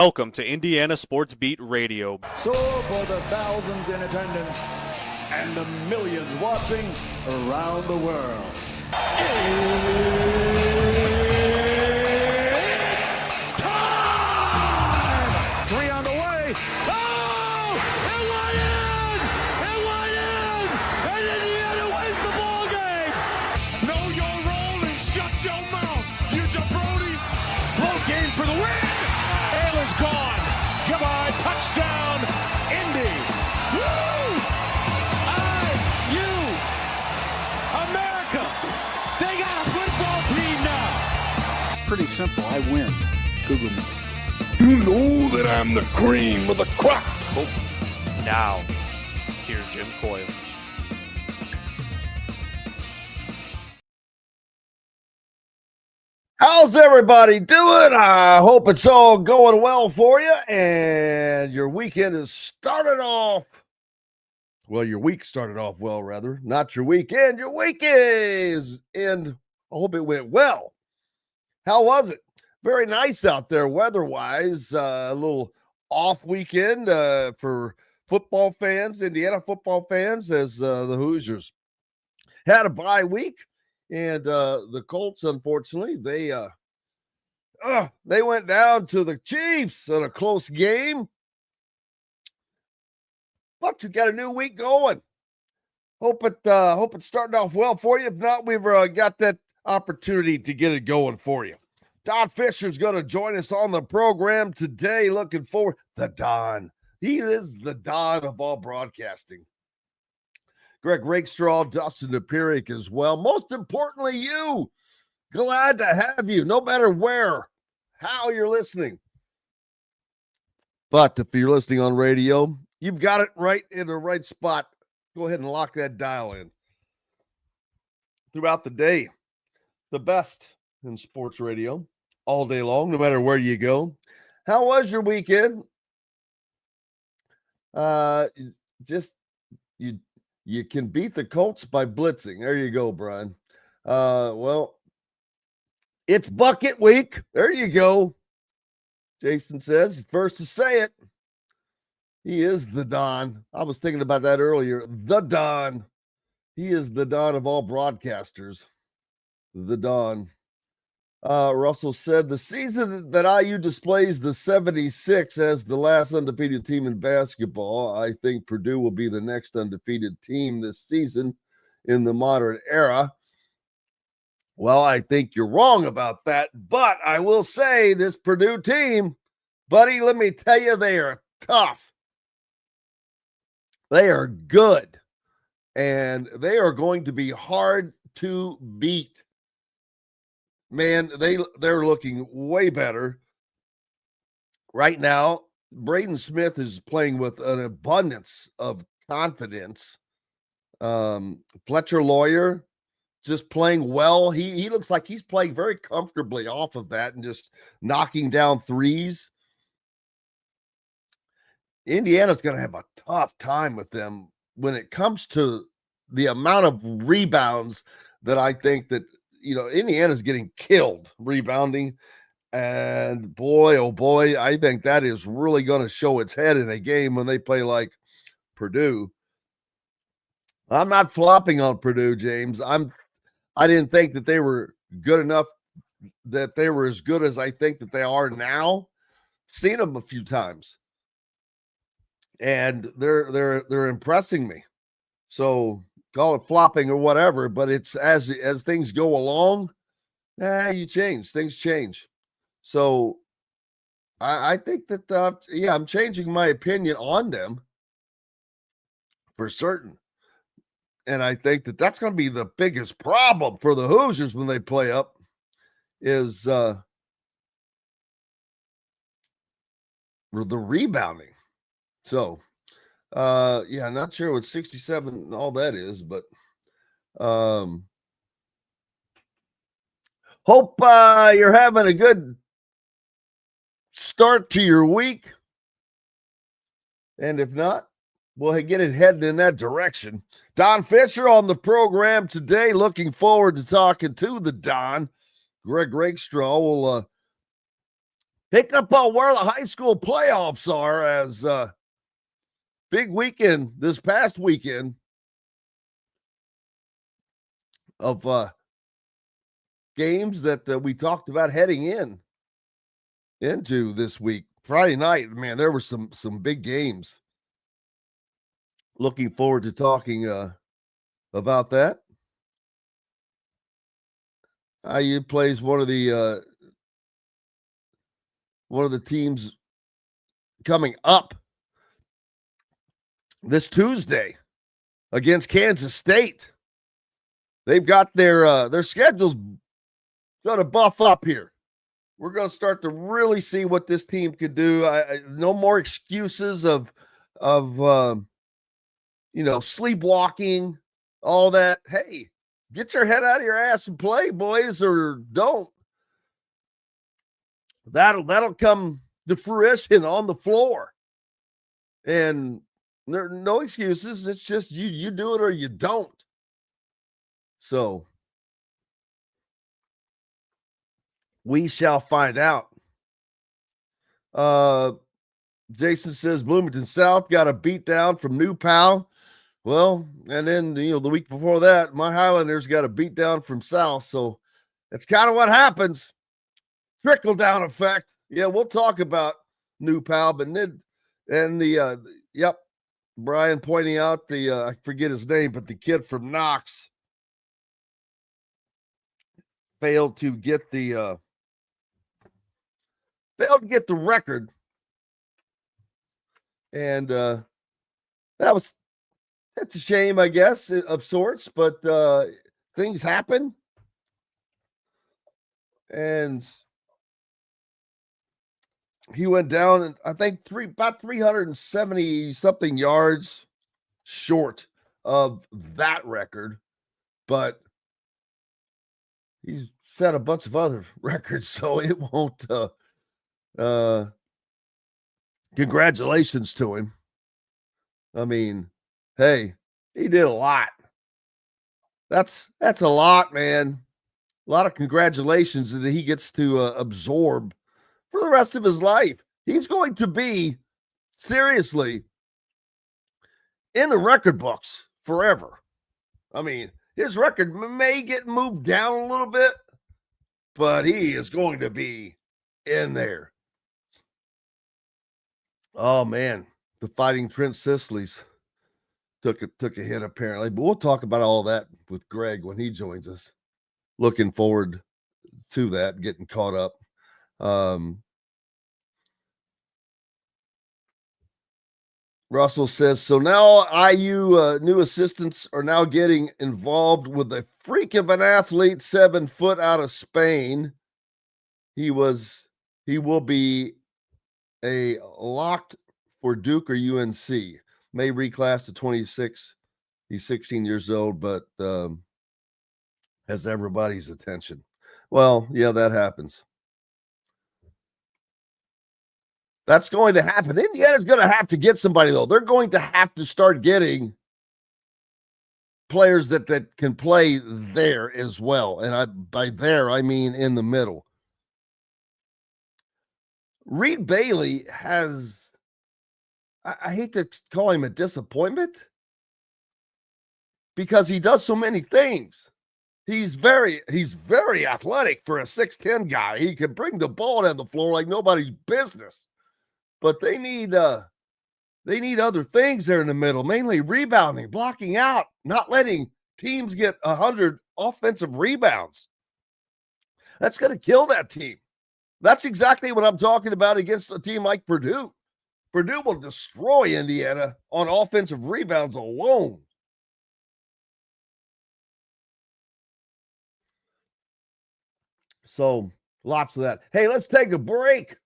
Welcome to Indiana Sports Beat Radio. So for the thousands in attendance and the millions watching around the world. Time! 3 on the way. Oh! It went in! It went in! And Indiana wins the ball game! Know your role and shut your mouth, you jabroni! Float game for the win! Ayler's gone. Goodbye. Touchdown, Indy. Woo! IU. America. They got a football team now. It's pretty simple. I win. Google me. You know that I'm the cream of the crop. Now, here's Jim Coyle. How's everybody doing? I hope it's all going well for you and your weekend has started off. Well, your week started off well, rather. Not your weekend. Your week is in. I hope it went well. How was it? Very nice out there weather-wise. A little off weekend for football fans, Indiana football fans, as the Hoosiers had a bye week. And the Colts, unfortunately, they went down to the Chiefs in a close game. But you got a new week going. Hope it's starting off well for you. If not, we've got that opportunity to get it going for you. Don Fischer's going to join us on the program today. Looking forward. The Don. He is the Don of all broadcasting. Rakestraw, Dustin, Dopirak as well. Most importantly, you. Glad to have you, no matter where, how you're listening. But if you're listening on radio, you've got it right in the right spot. Go ahead and lock that dial in. Throughout the day, the best in sports radio all day long, no matter where you go. How was your weekend? You can beat the Colts by blitzing. There you go, Brian. Well, it's bucket week. There you go. Jason says, first to say it. He is the Don. I was thinking about that earlier. The Don. He is the Don of all broadcasters. The Don. Russell said, the season that IU displays the 76 as the last undefeated team in basketball, I think Purdue will be the next undefeated team this season in the modern era. Well, I think you're wrong about that, but I will say this Purdue team, buddy, let me tell you, they are tough. They are good, and they are going to be hard to beat. Man, they're looking way better right now. Braden Smith is playing with an abundance of confidence. Fletcher Lawyer just playing well. He looks like he's playing very comfortably off of that and just knocking down threes. Indiana's going to have a tough time with them when it comes to the amount of rebounds that I think that, Indiana's getting killed rebounding. And boy, oh boy, I think that is really going to show its head in a game when they play like Purdue. I'm not flopping on Purdue, James. I didn't think that they were good enough, that they were as good as I think that they are now. Seen them a few times. And they're impressing me. So call it flopping or whatever, but it's as things go along, things change. So I think that, I'm changing my opinion on them for certain. And I think that that's going to be the biggest problem for the Hoosiers when they play up is the rebounding. So, not sure what 67 and all that is, but hope you're having a good start to your week. And if not, we'll get it heading in that direction. Don Fischer on the program today. Looking forward to talking to the Don. Rakestraw will Pick up on where the high school playoffs are, as big weekend this past weekend of games that we talked about heading into this week. Friday night, man, there were some big games. Looking forward to talking about that. IU plays one of the teams coming up this Tuesday against Kansas State. They've got their schedules going to buff up here. We're going to start to really see what this team could do. No more excuses of sleepwalking, all that. Hey, get your head out of your ass and play, boys, or don't. That'll come to fruition on the floor. And there are no excuses. It's just you do it or you don't. So we shall find out. Jason says Bloomington South got a beat down from New Pal. Well, and then the week before that, my Highlanders got a beat down from South. So that's kind of what happens. Trickle down effect. Yeah, we'll talk about New Pal, but Brian pointing out I forget his name, but the kid from Knox failed to get the record. And that's a shame, I guess, of sorts, but things happen. And he went down, I think, about 370 something yards short of that record, but he's set a bunch of other records, so it won't. Congratulations to him. I mean, hey, he did a lot. That's a lot, man. A lot of congratulations that he gets to absorb for the rest of his life. He's going to be seriously in the record books forever. I mean, his record may get moved down a little bit, but he is going to be in there. Oh man, the Fighting Trent Sisleys took a hit apparently, but we'll talk about all that with Greg when he joins us. Looking forward to that, getting caught up. Russell says, so now IU new assistants are now getting involved with a freak of an athlete, 7 foot out of Spain. He will be a locked for Duke or UNC. May reclass to 26. He's 16 years old, but has everybody's attention. Well, yeah, that happens. That's going to happen. Indiana's going to have to get somebody, though. They're going to have to start getting players that can play there as well. And by there, I mean in the middle. Reed Bailey has, I hate to call him a disappointment because he does so many things. He's very athletic for a 6'10" guy. He can bring the ball down the floor like nobody's business. But they need other things there in the middle, mainly rebounding, blocking out, not letting teams get 100 offensive rebounds. That's going to kill that team. That's exactly what I'm talking about against a team like Purdue. Purdue will destroy Indiana on offensive rebounds alone. So lots of that. Hey, let's take a break.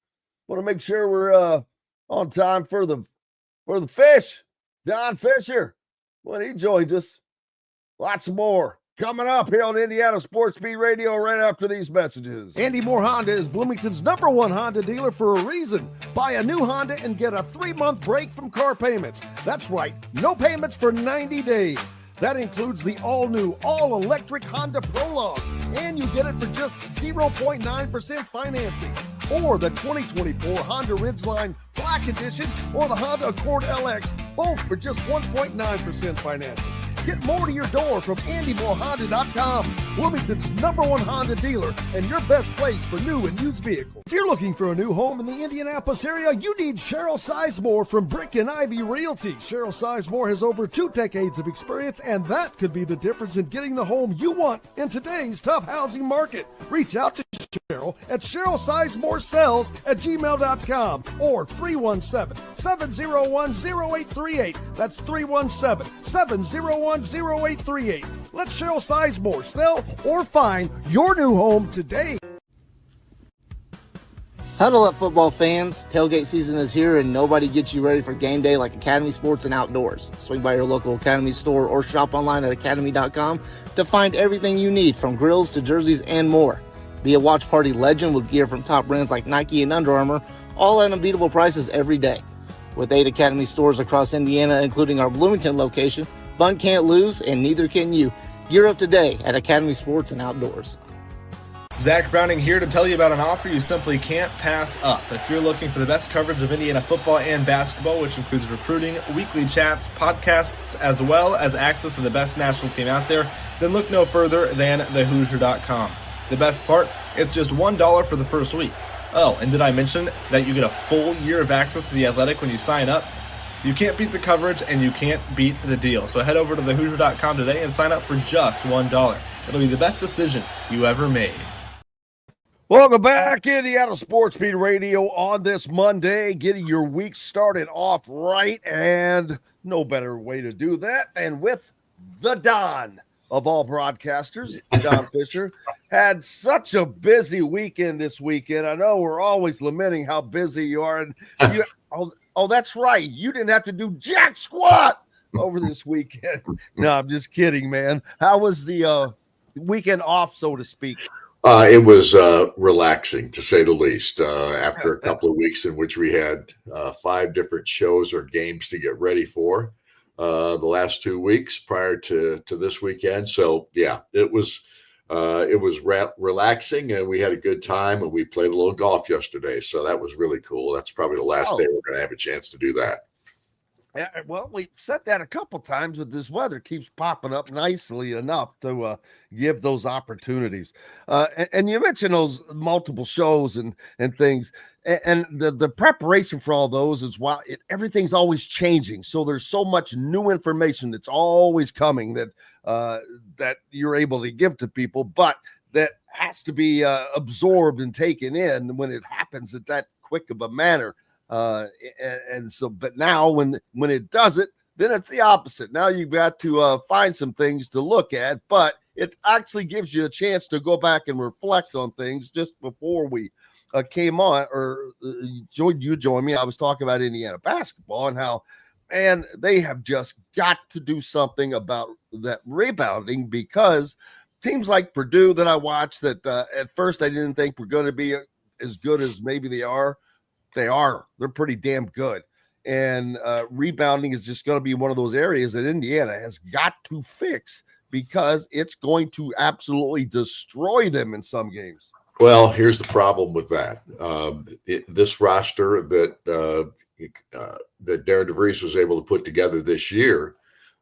Want to make sure we're on time for the fish. Don Fischer, when he joins us. Lots more coming up here on Indiana Sports Beat Radio right after these messages. Andy Moore Honda is Bloomington's #1 Honda dealer for a reason. Buy a new Honda and get a 3-month break from car payments. That's right, no payments for 90 days. That includes the all-new, all-electric Honda Prologue. And you get it for just 0.9% financing. or the 2024 Honda Ridgeline Black Edition or the Honda Accord LX, both for just 1.9% financing. Get more to your door from AndyMooreHonda.com, Bloomington's #1 Honda dealer and your best place for new and used vehicles. If you're looking for a new home in the Indianapolis area, you need Cheryl Sizemore from Brick and Ivy Realty. Cheryl Sizemore has over 2 decades of experience, and that could be the difference in getting the home you want in today's tough housing market. Reach out to Cheryl at CherylSizemooreSells@gmail.com or 317-701-0838. That's 317-701-0838. Let Cheryl Sizemore sell or find your new home today. Huddle up, football fans. Tailgate season is here, and nobody gets you ready for game day like Academy Sports and Outdoors. Swing by your local Academy store or shop online at academy.com to find everything you need, from grills to jerseys and more. Be a watch party legend with gear from top brands like Nike and Under Armour, all at unbeatable prices every day. With 8 Academy stores across Indiana, including our Bloomington location, fun can't lose, and neither can you. Gear up today at Academy Sports and Outdoors. Zach Browning here to tell you about an offer you simply can't pass up. If you're looking for the best coverage of Indiana football and basketball, which includes recruiting, weekly chats, podcasts, as well as access to the best national team out there, then look no further than thehoosier.com. The best part, it's just $1 for the first week. Oh, and did I mention that you get a full year of access to The Athletic when you sign up? You can't beat the coverage, and you can't beat the deal. So head over to thehoosier.com today and sign up for just $1. It'll be the best decision you ever made. Welcome back, Indiana Sports Beat Radio on this Monday, getting your week started off right, and no better way to do that than with the Don of all broadcasters, Don Fischer. Had such a busy weekend this weekend. I know we're always lamenting how busy you are, and oh, that's right, you didn't have to do jack squat over this weekend. No, I'm just kidding, man. How was the weekend off, so to speak? It was relaxing, to say the least, after a couple of weeks in which we had 5 different shows or games to get ready for the last 2 weeks prior to this weekend. So, yeah, it was relaxing, and we had a good time, and we played a little golf yesterday. So that was really cool. That's probably the last day we're going to have a chance to do that. Yeah, well, we said that a couple times, but this weather keeps popping up nicely enough to give those opportunities. And you mentioned those multiple shows and things, and the preparation for all those is why everything's always changing. So there's so much new information that's always coming that that you're able to give to people, but that has to be absorbed and taken in when it happens at that quick of a manner. And so, but now when it does it, then it's the opposite. Now you've got to find some things to look at, but it actually gives you a chance to go back and reflect on things. Just before we came on, or joined me, I was talking about Indiana basketball and how, man, they have just got to do something about that rebounding, because teams like Purdue that I watched that at first I didn't think were going to be as good as maybe they are. They're pretty damn good. And rebounding is just going to be one of those areas that Indiana has got to fix, because it's going to absolutely destroy them in some games. Well, here's the problem with that. This roster that Darren DeVries was able to put together this year,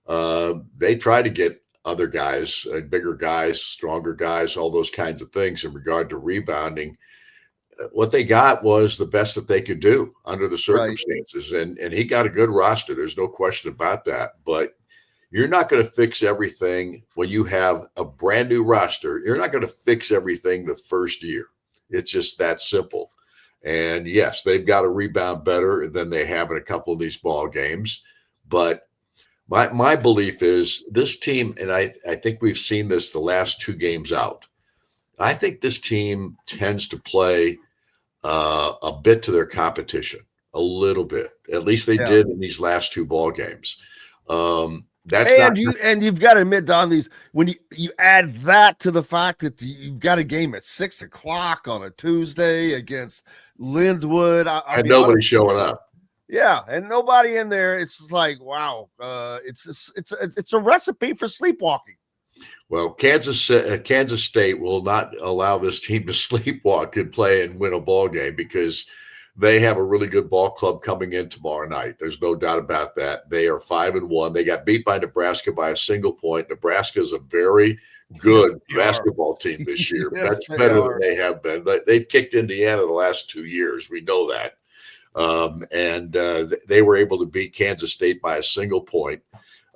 they try to get other guys, bigger guys, stronger guys, all those kinds of things in regard to rebounding. What they got was the best that they could do under the circumstances. Right. And he got a good roster. There's no question about that. But you're not going to fix everything when you have a brand new roster. You're not going to fix everything the first year. It's just that simple. And yes, they've got to rebound better than they have in a couple of these ball games. But my belief is this team, and I think we've seen this the last 2 games out, I think this team tends to play a bit to their competition, a little bit. At least they did in these last 2 ball games. You've got to admit, Don, these when you add that to the fact that you've got a game at 6:00 on a Tuesday against Linwood, and nobody showing up. Yeah, and nobody in there. It's just like, wow, it's a recipe for sleepwalking. Well, Kansas State will not allow this team to sleepwalk and play and win a ball game because they have a really good ball club coming in tomorrow night. There's no doubt about that. They are 5-1. They got beat by Nebraska by a single point. Nebraska is a very good basketball team this year. That's better than they have been. They've kicked Indiana the last 2 years. We know that. They were able to beat Kansas State by a single point.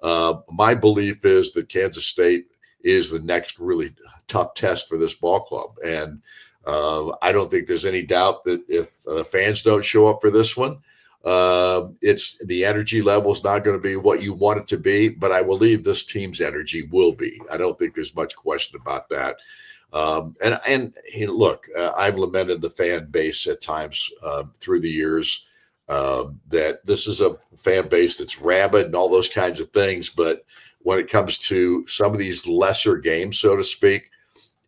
My belief is that Kansas State is the next really tough test for this ball club. And I don't think there's any doubt that if fans don't show up for this one, it's the energy level is not going to be what you want it to be, but I believe this team's energy will be. I don't think there's much question about that. Look, I've lamented the fan base at times through the years that this is a fan base that's rabid and all those kinds of things. But when it comes to some of these lesser games, so to speak,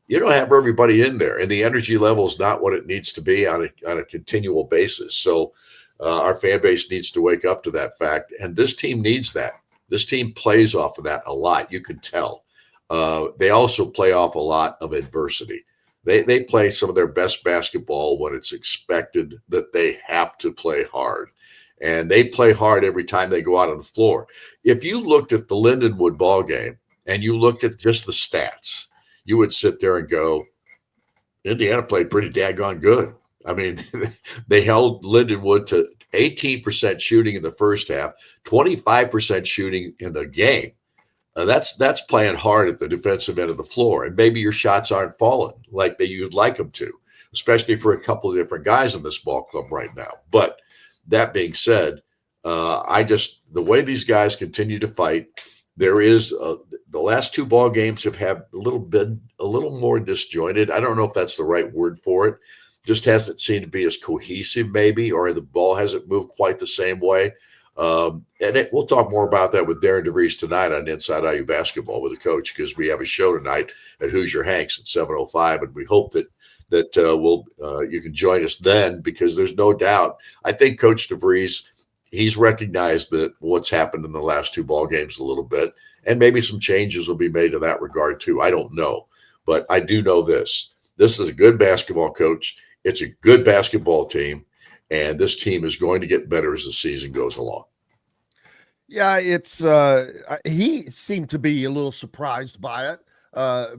you don't have everybody in there, and the energy level is not what it needs to be on a continual basis. So our fan base needs to wake up to that fact, and this team needs that. This team plays off of that a lot. You can tell. They also play off a lot of adversity. They play some of their best basketball when it's expected that they have to play hard. And they play hard every time they go out on the floor. If you looked at the Lindenwood ball game and you looked at just the stats, you would sit there and go, Indiana played pretty daggone good. I mean, they held Lindenwood to 18% shooting in the first half, 25% shooting in the game. That's playing hard at the defensive end of the floor. And maybe your shots aren't falling like you'd like them to, especially for a couple of different guys in this ball club right now. But that being said, the way these guys continue to fight, there is the last two ball games have had a little more disjointed. I don't know if that's the right word for it. Just hasn't seemed to be as cohesive, maybe, or the ball hasn't moved quite the same way. We'll talk more about that with Darren DeVries tonight on Inside IU Basketball with the coach, because we have a show tonight at Hoosier Hanks at 7:05, and we hope that you can join us then, because there's no doubt. I think Coach DeVries, he's recognized that what's happened in the last two ball games a little bit, and maybe some changes will be made in that regard too. I don't know, but I do know this. This is a good basketball coach. It's a good basketball team, and this team is going to get better as the season goes along. Yeah, it's he seemed to be a little surprised by it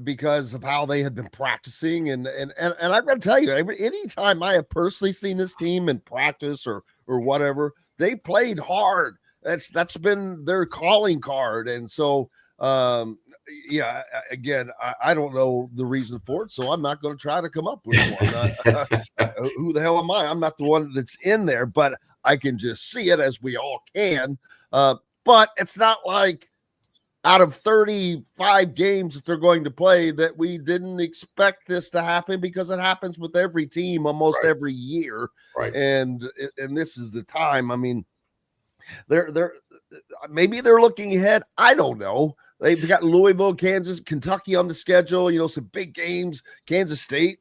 because of how they had been practicing, and I've got to tell you, anytime I have personally seen this team in practice or whatever, they played hard. That's been their calling card, and so yeah. Again, I don't know the reason for it, so I'm not going to try to come up with one. Who the hell am I? I'm not the one that's in there, but I can just see it, as we all can. But it's not like out of 35 games that they're going to play that we didn't expect this to happen, because it happens with every team almost every year. Right. And this is the time. I mean, they're maybe they're looking ahead. I don't know. They've got Louisville, Kansas, Kentucky on the schedule, some big games, Kansas State.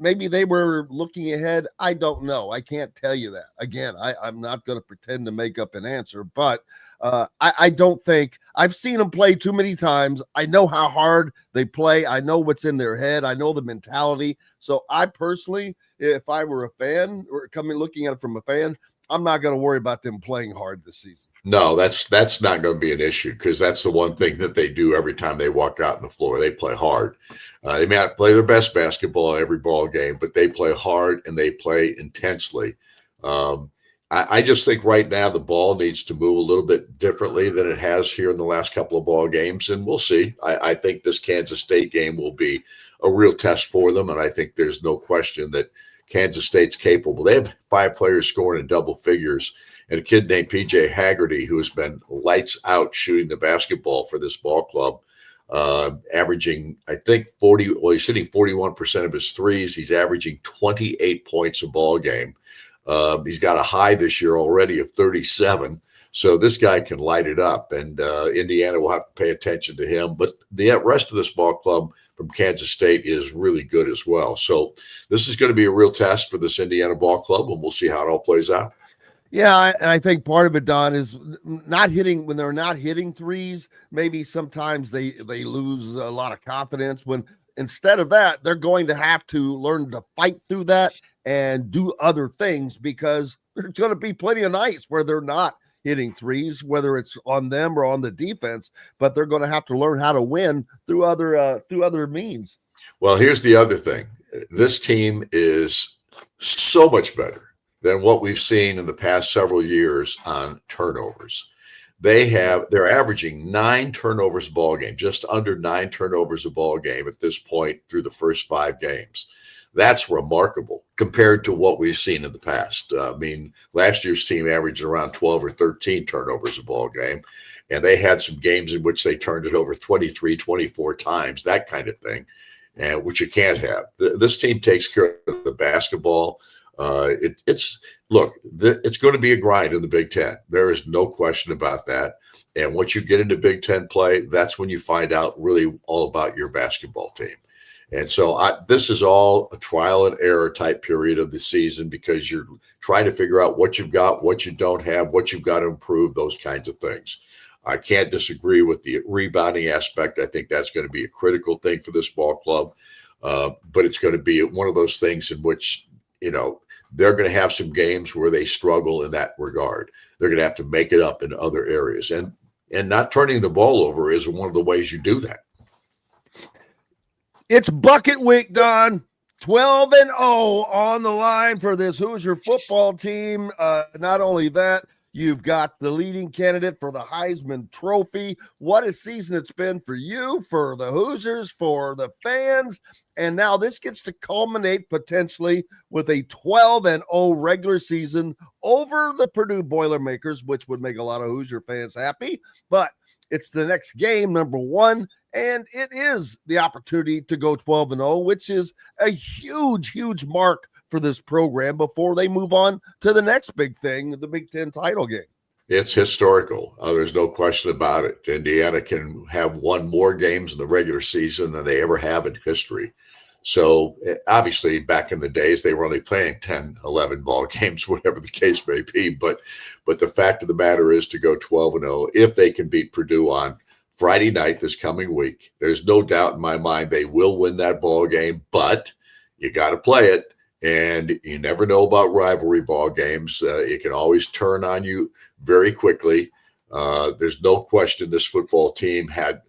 Maybe they were looking ahead. I don't know. I can't tell you that. Again, I'm not going to pretend to make up an answer, but I don't think I've seen them play too many times. I know how hard they play. I know what's in their head. I know the mentality. So I personally, if I were a fan or looking at it from a fan, I'm not going to worry about them playing hard this season. No, that's not going to be an issue, because that's the one thing that they do every time they walk out on the floor. They play hard. They may not play their best basketball every ball game, but they play hard and they play intensely. I just think right now the ball needs to move a little bit differently than it has here in the last couple of ball games, and we'll see. I think this Kansas State game will be a real test for them, and I think there's no question that Kansas State's capable. They have 5 players scoring in double figures, and a kid named PJ Haggerty, who has been lights out shooting the basketball for this ball club, averaging, I think, he's shooting 41% of his threes. He's averaging 28 points a ball game. He's got a high this year already of 37. So this guy can light it up, and Indiana will have to pay attention to him. But the rest of this ball club from Kansas State is really good as well. So this is going to be a real test for this Indiana ball club, and we'll see how it all plays out. Yeah, I think part of it, Don, is not hitting when they're not hitting threes. Maybe sometimes they lose a lot of confidence when instead of that, they're going to have to learn to fight through that and do other things because there's going to be plenty of nights where they're not hitting threes, whether it's on them or on the defense, but they're going to have to learn how to win through other means. Well, here's the other thing. This team is so much better than what we've seen in the past several years on turnovers. They're averaging 9 turnovers a ball game, just under 9 turnovers a ball game at this point through the first 5 games. That's remarkable compared to what we've seen in the past. Last year's team averaged around 12 or 13 turnovers a ball game, and they had some games in which they turned it over 23, 24 times, that kind of thing, which you can't have. This team takes care of the basketball. It's going to be a grind in the Big Ten. There is no question about that. And once you get into Big Ten play, that's when you find out really all about your basketball team. And so this is all a trial and error type period of the season because you're trying to figure out what you've got, what you don't have, what you've got to improve, those kinds of things. I can't disagree with the rebounding aspect. I think that's going to be a critical thing for this ball club. But it's going to be one of those things in which, they're going to have some games where they struggle in that regard. They're going to have to make it up in other areas. And not turning the ball over is one of the ways you do that. It's bucket week, Don. 12-0 on the line for this Hoosier football team. Not only that, you've got the leading candidate for the Heisman Trophy. What a season it's been for you, for the Hoosiers, for the fans. And now this gets to culminate potentially with a 12-0 regular season over the Purdue Boilermakers, which would make a lot of Hoosier fans happy. But it's the next game, number 1, and it is the opportunity to go 12-0, which is a huge, huge mark for this program before they move on to the next big thing, the Big Ten title game. It's historical. There's no question about it. Indiana can have won more games in the regular season than they ever have in history. So obviously back in the days, they were only playing 10, 11 ball games, whatever the case may be. But the fact of the matter is to go 12-0, if they can beat Purdue on Friday night this coming week, there's no doubt in my mind they will win that ball game, but you got to play it. And you never know about rivalry ball games. It can always turn on you very quickly. There's no question this football team had,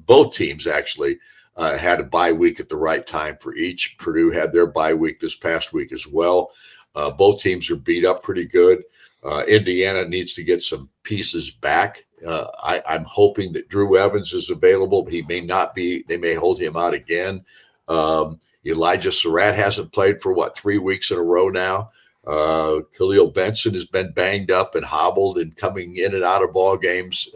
both teams actually, had a bye week at the right time for each. Purdue had their bye week this past week as well. Both teams are beat up pretty good. Indiana needs to get some pieces back. I'm hoping that Drew Evans is available. He may not be. They may hold him out again. Elijah Surratt hasn't played for 3 weeks in a row now. Khalil Benson has been banged up and hobbled and coming in and out of ball games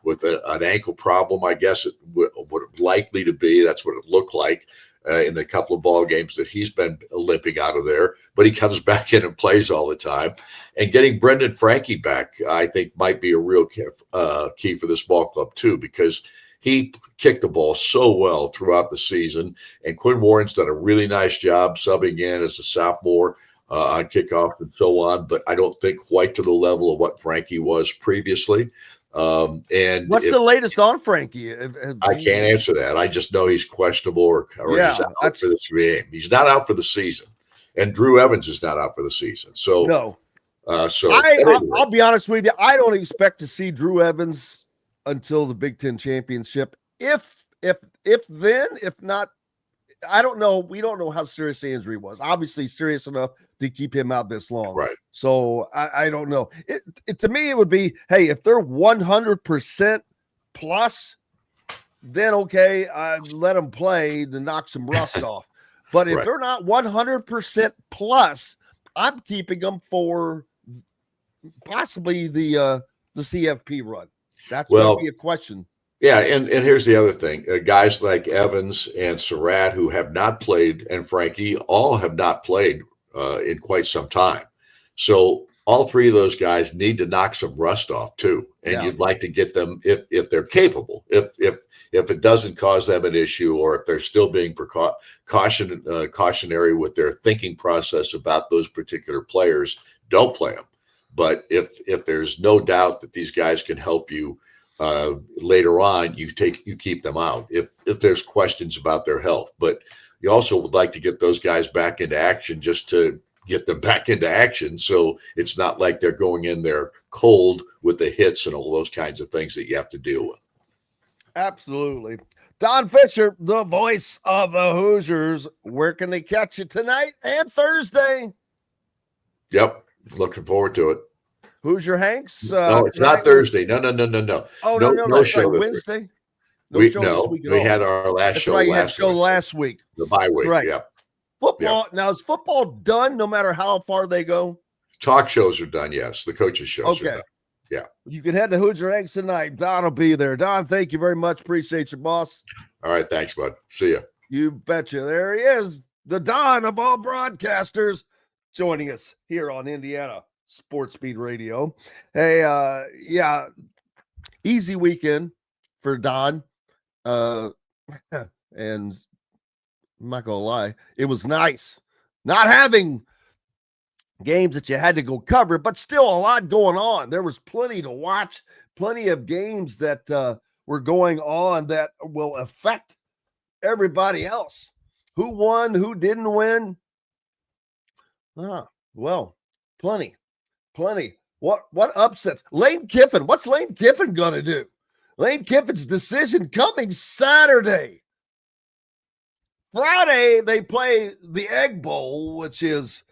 with an ankle problem, I guess it would likely to be. That's what it looked like in the couple of ball games that he's been limping out of there. But he comes back in and plays all the time. And getting Brendan Frankie back, I think, might be a real key for this ball club too, because he kicked the ball so well throughout the season. And Quinn Warren's done a really nice job subbing in as a sophomore on kickoff and so on, but I don't think quite to the level of what Frankie was previously. And what's the latest on Frankie? I can't answer that. I just know he's questionable or he's out for this game. He's not out for the season. And Drew Evans is not out for the season. So, no. Anyway. I'll be honest with you. I don't expect to see Drew Evans until the Big Ten championship. If not, I don't know. We don't know how serious the injury was. Obviously serious enough to keep him out this long. Right. So I don't know. It to me, it would be, hey, if they're 100% plus, then okay, let them play to knock some rust off. But if they're not 100% plus, I'm keeping them for possibly the CFP run. That's going to be a question. Yeah, and here's the other thing. Guys like Evans and Surratt, who have not played, and Frankie, all have not played in quite some time. So all three of those guys need to knock some rust off too. And you'd like to get them, if they're capable, if it doesn't cause them an issue, or if they're still being cautionary with their thinking process about those particular players, don't play them. But if there's no doubt that these guys can help you later on, you keep them out. If there's questions about their health, but you also would like to get those guys back into action just to get them back into action. So it's not like they're going in there cold with the hits and all those kinds of things that you have to deal with. Absolutely. Don Fischer, the voice of the Hoosiers. Where can they catch you tonight and Thursday? Yep. Looking forward to it. Hoosier Hanks. No, it's not Thursday. No. Oh, no show. Wednesday. We had our last show last week. The bye week. Right. Yeah. Football. Yeah. Now, is football done no matter how far they go? Talk shows are done, yes. The coaches' shows are done. Yeah. You can head to Hoosier Hanks tonight. Don will be there. Don, thank you very much. Appreciate you, boss. All right. Thanks, bud. See ya. You betcha. There he is, the Don of all broadcasters, joining us here on Indiana Sports Beat Radio. Hey, easy weekend for Don. And I'm not gonna lie, it was nice not having games that you had to go cover, but still a lot going on. There was plenty to watch, plenty of games that were going on that will affect everybody else. Who won, who didn't win? Well, plenty. What upsets? Lane Kiffin. What's Lane Kiffin going to do? Lane Kiffin's decision coming Saturday. Friday, they play the Egg Bowl, which is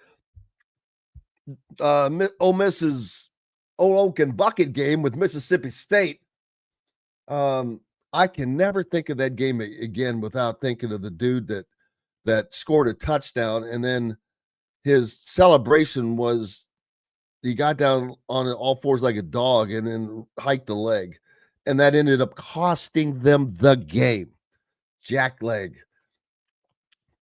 Ole Miss's Old Oak and Bucket game with Mississippi State. I can never think of that game again without thinking of the dude that scored a touchdown, and then his celebration was he got down on all fours like a dog and then hiked a leg, and that ended up costing them the game. Jack leg.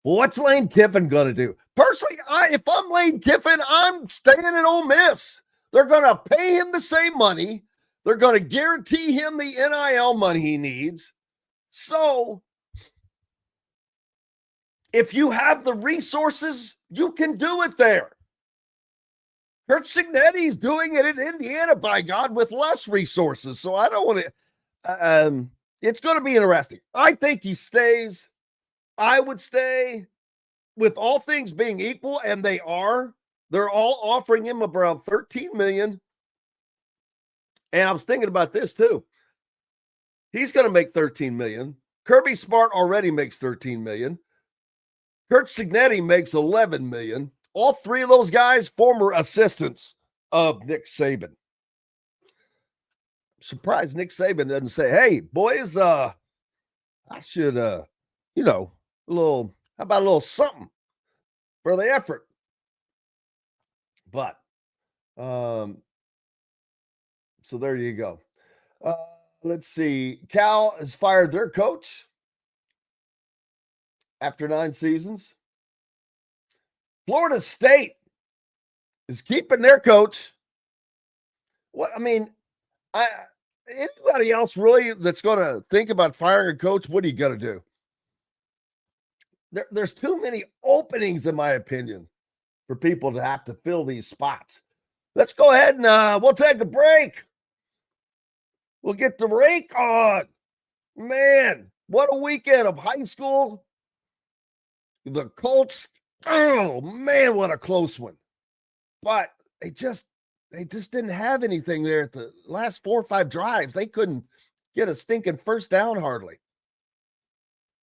Well, what's Lane Kiffin going to do? Personally, if I'm Lane Kiffin, I'm staying at Ole Miss. They're going to pay him the same money. They're going to guarantee him the NIL money he needs. So if you have the resources, you can do it there. Kurt Cignetti's doing it in Indiana, by God, with less resources. So I don't want to it's going to be interesting. I think he stays. I would stay, with all things being equal, and they are. They're all offering him around $13 million. And I was thinking about this too. He's going to make $13 million. Kirby Smart already makes $13 million. Kurt Cignetti makes $11 million. All three of those guys, former assistants of Nick Saban. I'm surprised Nick Saban doesn't say, "Hey, boys, I should, how about a little something for the effort?" But, so there you go. Let's see. Cal has fired their coach after 9 seasons. Florida State is keeping their coach. Anybody else really that's going to think about firing a coach, what are you going to do? There's too many openings, in my opinion, for people to have to fill these spots. Let's go ahead and we'll take a break. We'll get the rake on. Man, what a weekend of high school. The Colts, oh man, what a close one. But they just didn't have anything there at the last 4 or 5 drives. They couldn't get a stinking first down hardly.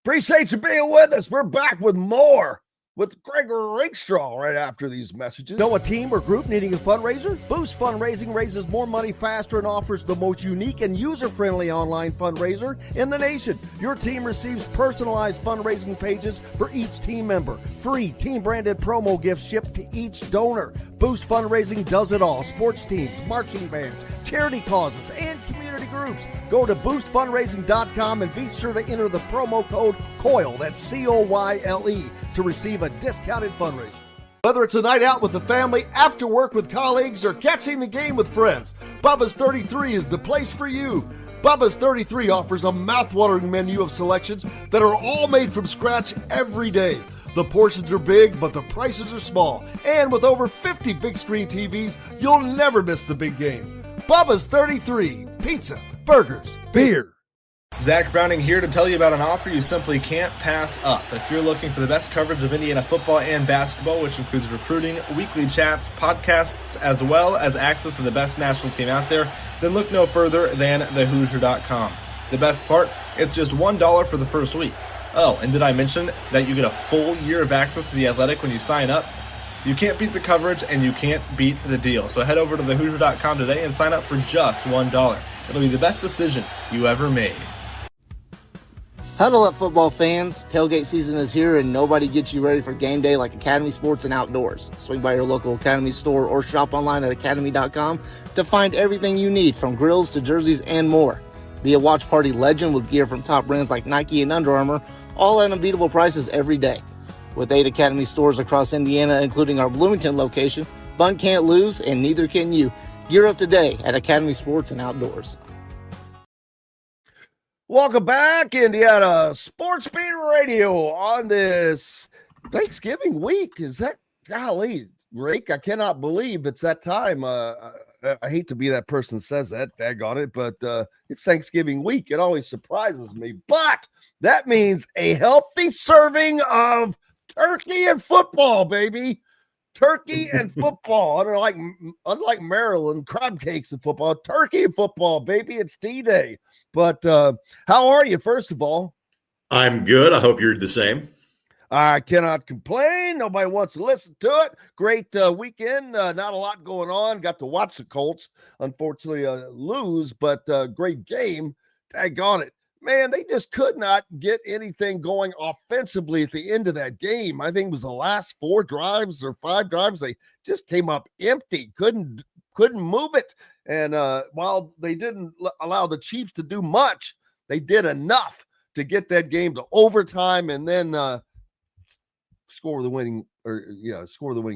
Appreciate you being with us. We're back with more with Greg Rakestraw right after these messages. Know a team or group needing a fundraiser? Boost Fundraising raises more money faster and offers the most unique and user-friendly online fundraiser in the nation. Your team receives personalized fundraising pages for each team member. Free team-branded promo gifts shipped to each donor. Boost Fundraising does it all. Sports teams, marching bands, charity causes, and community groups. Go to boostfundraising.com and be sure to enter the promo code COYLE, that's COYLE, to receive a discounted fundraiser. Whether it's a night out with the family, after work with colleagues, or catching the game with friends, Bubba's 33 is the place for you. Bubba's 33 offers a mouthwatering menu of selections that are all made from scratch every day. The portions are big, but the prices are small. And with over 50 big screen TVs, you'll never miss the big game. Bubba's 33, pizza, burgers, beer. Zach Browning here to tell you about an offer you simply can't pass up. If you're looking for the best coverage of Indiana football and basketball, which includes recruiting, weekly chats, podcasts, as well as access to the best national team out there, then look no further than thehoosier.com. The best part, it's just $1 for the first week. Oh, and did I mention that you get a full year of access to The Athletic when you sign up? You can't beat the coverage and you can't beat the deal. So head over to thehoosier.com today and sign up for just $1. It'll be the best decision you ever made. Huddle up, football fans. Tailgate season is here and nobody gets you ready for game day like Academy Sports and Outdoors. Swing by your local Academy store or shop online at academy.com to find everything you need, from grills to jerseys and more. Be a watch party legend with gear from top brands like Nike and Under Armour, all at unbeatable prices every day. With 8 Academy stores across Indiana, including our Bloomington location, fun can't lose and neither can you. Gear up today at Academy Sports and Outdoors. Welcome back, Indiana Sports Beat Radio on this Thanksgiving week. Is that, golly, Rake, I cannot believe it's that time. I hate to be that person that says that, daggone it, but it's Thanksgiving week. It always surprises me. But that means a healthy serving of turkey and football, baby. Turkey and football. Unlike Maryland, crab cakes and football. Turkey and football, baby. It's D-Day. But how are you, first of all? I'm good. I hope you're the same. I cannot complain. Nobody wants to listen to it. Great weekend. Not a lot going on. Got to watch the Colts, unfortunately, lose, but great game. Daggone it. Man, they just could not get anything going offensively at the end of that game. I think it was the last 4 drives or 5 drives. They just came up empty. Couldn't move it. And while they didn't allow the Chiefs to do much, they did enough to get that game to overtime and then score the winning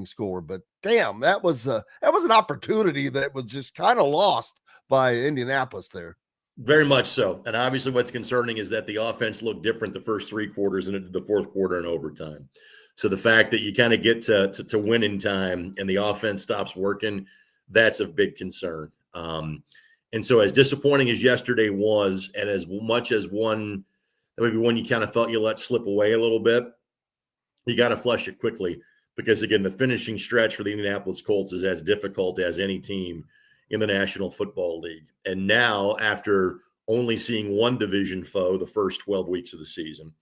score. But damn, that was an opportunity that was just kind of lost by Indianapolis there. Very much so. And obviously what's concerning is that the offense looked different the first 3 quarters and into the fourth quarter and overtime. So the fact that you kind of get to win in time and the offense stops working, that's a big concern. And so as disappointing as yesterday was, and as much as maybe one you kind of felt you let slip away a little bit, you got to flush it quickly, because again, the finishing stretch for the Indianapolis Colts is as difficult as any team in the National Football League. And now, after only seeing one division foe the first 12 weeks of the season,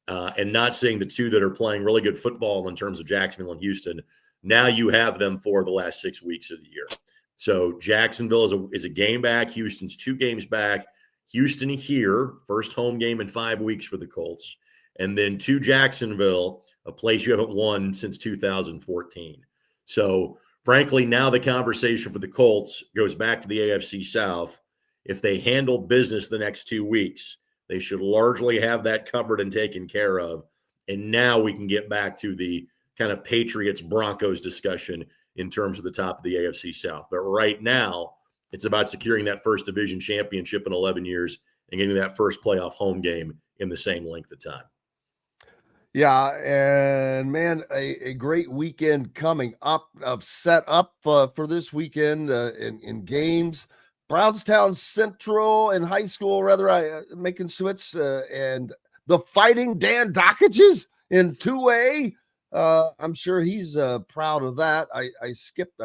and not seeing the 2 that are playing really good football in terms of Jacksonville and Houston, now you have them for the last 6 weeks of the year. So Jacksonville is a game back. Houston's 2 games back. Houston here, first home game in 5 weeks for the Colts. And then to Jacksonville, a place you haven't won since 2014. So frankly, now the conversation for the Colts goes back to the AFC South. If they handle business the next 2 weeks, they should largely have that covered and taken care of. And now we can get back to the kind of Patriots-Broncos discussion in terms of the top of the AFC South. But right now, it's about securing that first division championship in 11 years and getting that first playoff home game in the same length of time. Yeah, and man, a great weekend coming up, set up for this weekend in games. Brownstown Central in high school, making switch, and the Fighting Dan Dockages in 2A. I'm sure he's proud of that. I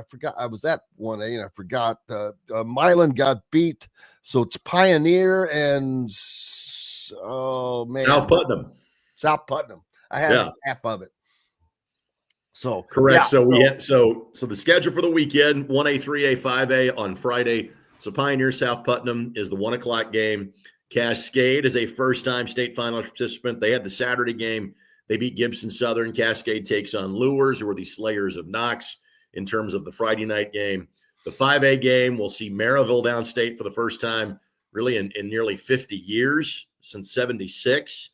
forgot I was at 1A and I forgot. Milan got beat, so it's Pioneer and South Putnam. I had half of it. So correct. Yeah, so the schedule for the weekend: 1A, 3A, 5A on Friday. So Pioneer South Putnam is the 1:00 game. Cascade is a first-time state final participant. They had the Saturday game. They beat Gibson Southern. Cascade takes on Lures, who are the Slayers of Knox in terms of the Friday night game. The 5A game, we'll see Maryville downstate for the first time really in nearly 50 years, since 76.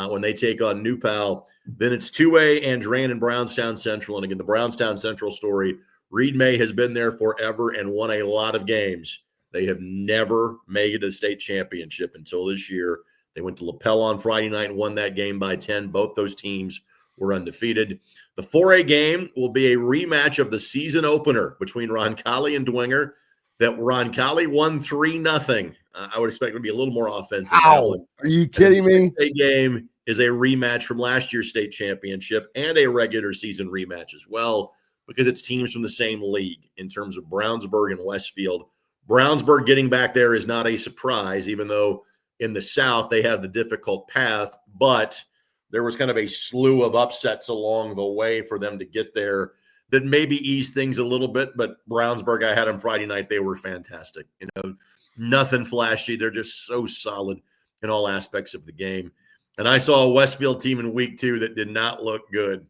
When they take on New Pal. Then it's 2A, Andran and Brownstown Central. And again, the Brownstown Central story, Reed May has been there forever and won a lot of games. They have never made it a state championship until this year. They went to Lapel on Friday night and won that game by 10. Both those teams were undefeated. The 4A game will be a rematch of the season opener between Roncalli and Dwenger that Roncalli won 3-0. I would expect it to be a little more offensive. Ow, are you kidding me? The 6A game is a rematch from last year's state championship and a regular season rematch as well, because it's teams from the same league in terms of Brownsburg and Westfield. Brownsburg getting back there is not a surprise, even though in the South they have the difficult path, but there was kind of a slew of upsets along the way for them to get there that maybe ease things a little bit. But Brownsburg, I had them Friday night. They were fantastic. Nothing flashy. They're just so solid in all aspects of the game. And I saw a Westfield team in week 2 that did not look good.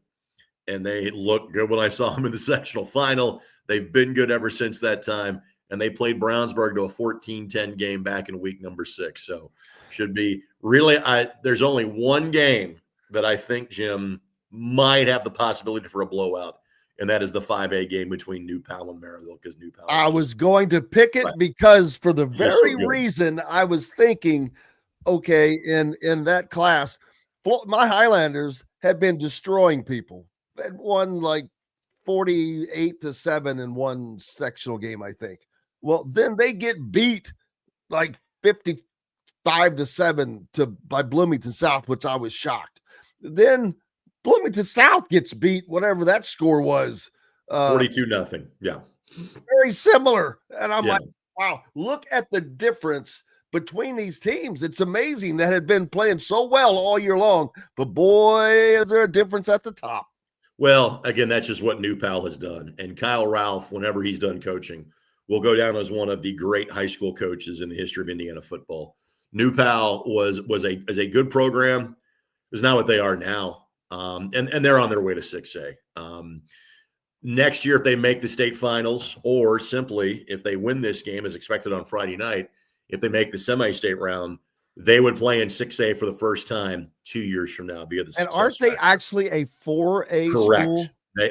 And they looked good when I saw them in the sectional final. They've been good ever since that time. And they played Brownsburg to a 14-10 game back in week number 6. So should be really there's only one game that I think, Jim, might have the possibility for a blowout, and that is the 5A game between New Pal and Maryville, because New Pal. I was going to pick it because for the very reason I was thinking, okay, in that class, my Highlanders had been destroying people. They had won like 48-7 in one sectional game, I think. Well, then they get beat like 55-7 by Bloomington South, which I was shocked. Then Bloomington South gets beat, whatever that score was. 42-0. Yeah. Very similar. And I'm like, wow, look at the difference between these teams. It's amazing that had been playing so well all year long. But boy, is there a difference at the top. Well, again, that's just what New Pal has done. And Kyle Ralph, whenever he's done coaching, will go down as one of the great high school coaches in the history of Indiana football. New Pal was a good program. Is not what they are now. And they're on their way to 6A. Next year, if they make the state finals, or simply if they win this game as expected on Friday night, if they make the semi-state round, they would play in 6A for the first time 2 years from now via the And aren't they actually a 4A Correct. school?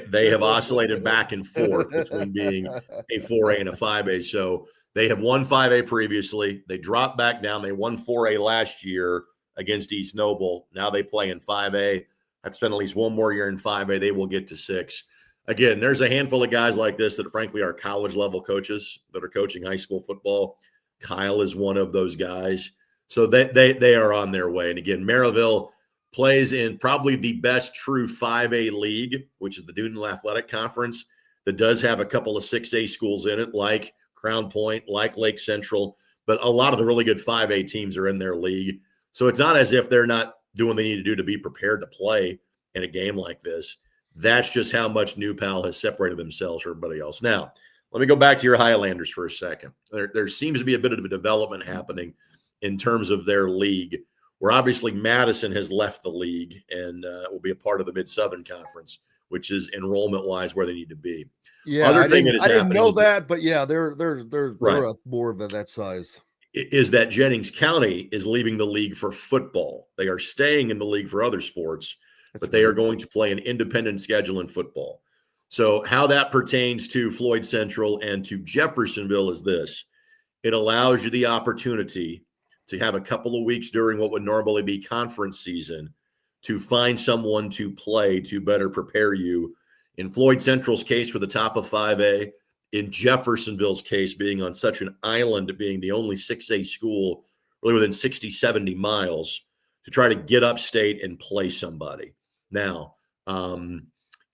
They have oscillated back and forth between being a 4A and a 5A. So they have won 5A previously. They dropped back down. They won 4A last year against East Noble. Now they play in 5A. I've spent at least one more year in 5A. They will get to 6. Again, there's a handful of guys like this that frankly are college level coaches that are coaching high school football. Kyle is one of those guys. So they are on their way. And again, Maryville plays in probably the best true 5A league, which is the Dunedin Athletic Conference, that does have a couple of 6A schools in it, like Crown Point, like Lake Central. But a lot of the really good 5A teams are in their league. So it's not as if they're not doing what they need to do to be prepared to play in a game like this. That's just how much New Pal has separated themselves from everybody else. Now, let me go back to your Highlanders for a second. There seems to be a bit of a development happening in terms of their league, where obviously Madison has left the league and will be a part of the Mid-Southern Conference, which is enrollment-wise where they need to be. Yeah, I didn't know that, but yeah, they're more of that size. Is that Jennings County is leaving the league for football. They are staying in the league for other sports, but they are going to play an independent schedule in football. So how that pertains to Floyd Central and to Jeffersonville is this. It allows you the opportunity to have a couple of weeks during what would normally be conference season to find someone to play to better prepare you. In Floyd Central's case for the top of 5A, in Jeffersonville's case, being on such an island, being the only 6A school really within 60, 70 miles, to try to get upstate and play somebody. Now,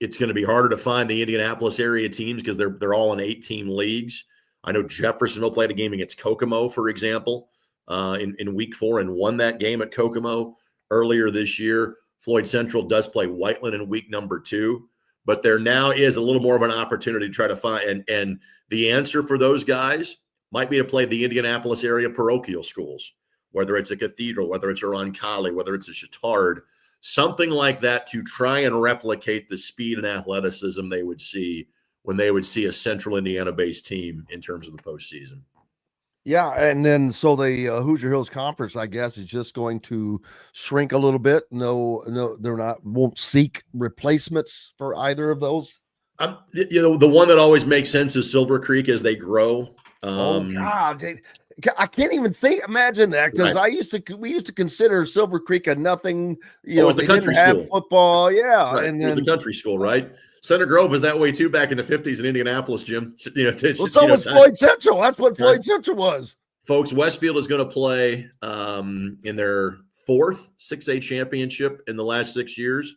it's going to be harder to find the Indianapolis area teams because they're all in 8-team leagues. I know Jeffersonville played a game against Kokomo, for example, in week 4 and won that game at Kokomo earlier this year. Floyd Central does play Whiteland in week number 2. But there now is a little more of an opportunity to try to find, and the answer for those guys might be to play the Indianapolis area parochial schools, whether it's a Cathedral, whether it's a Roncalli, whether it's a Chittard, something like that, to try and replicate the speed and athleticism they would see when they would see a Central Indiana-based team in terms of the postseason. Yeah, and then so the Hoosier Hills Conference, I guess, is just going to shrink a little bit. No, won't seek replacements for either of those. The one that always makes sense is Silver Creek as they grow. God, I can't even imagine that, because we used to consider Silver Creek a nothing. It was the country didn't have school. football, yeah, Right. and it was the country school, right? Center Grove was that way too back in the 50s in Indianapolis, Jim. So was Floyd Central. That's what Floyd Central was. Folks, Westfield is going to play in their 4th 6A championship in the last 6 years.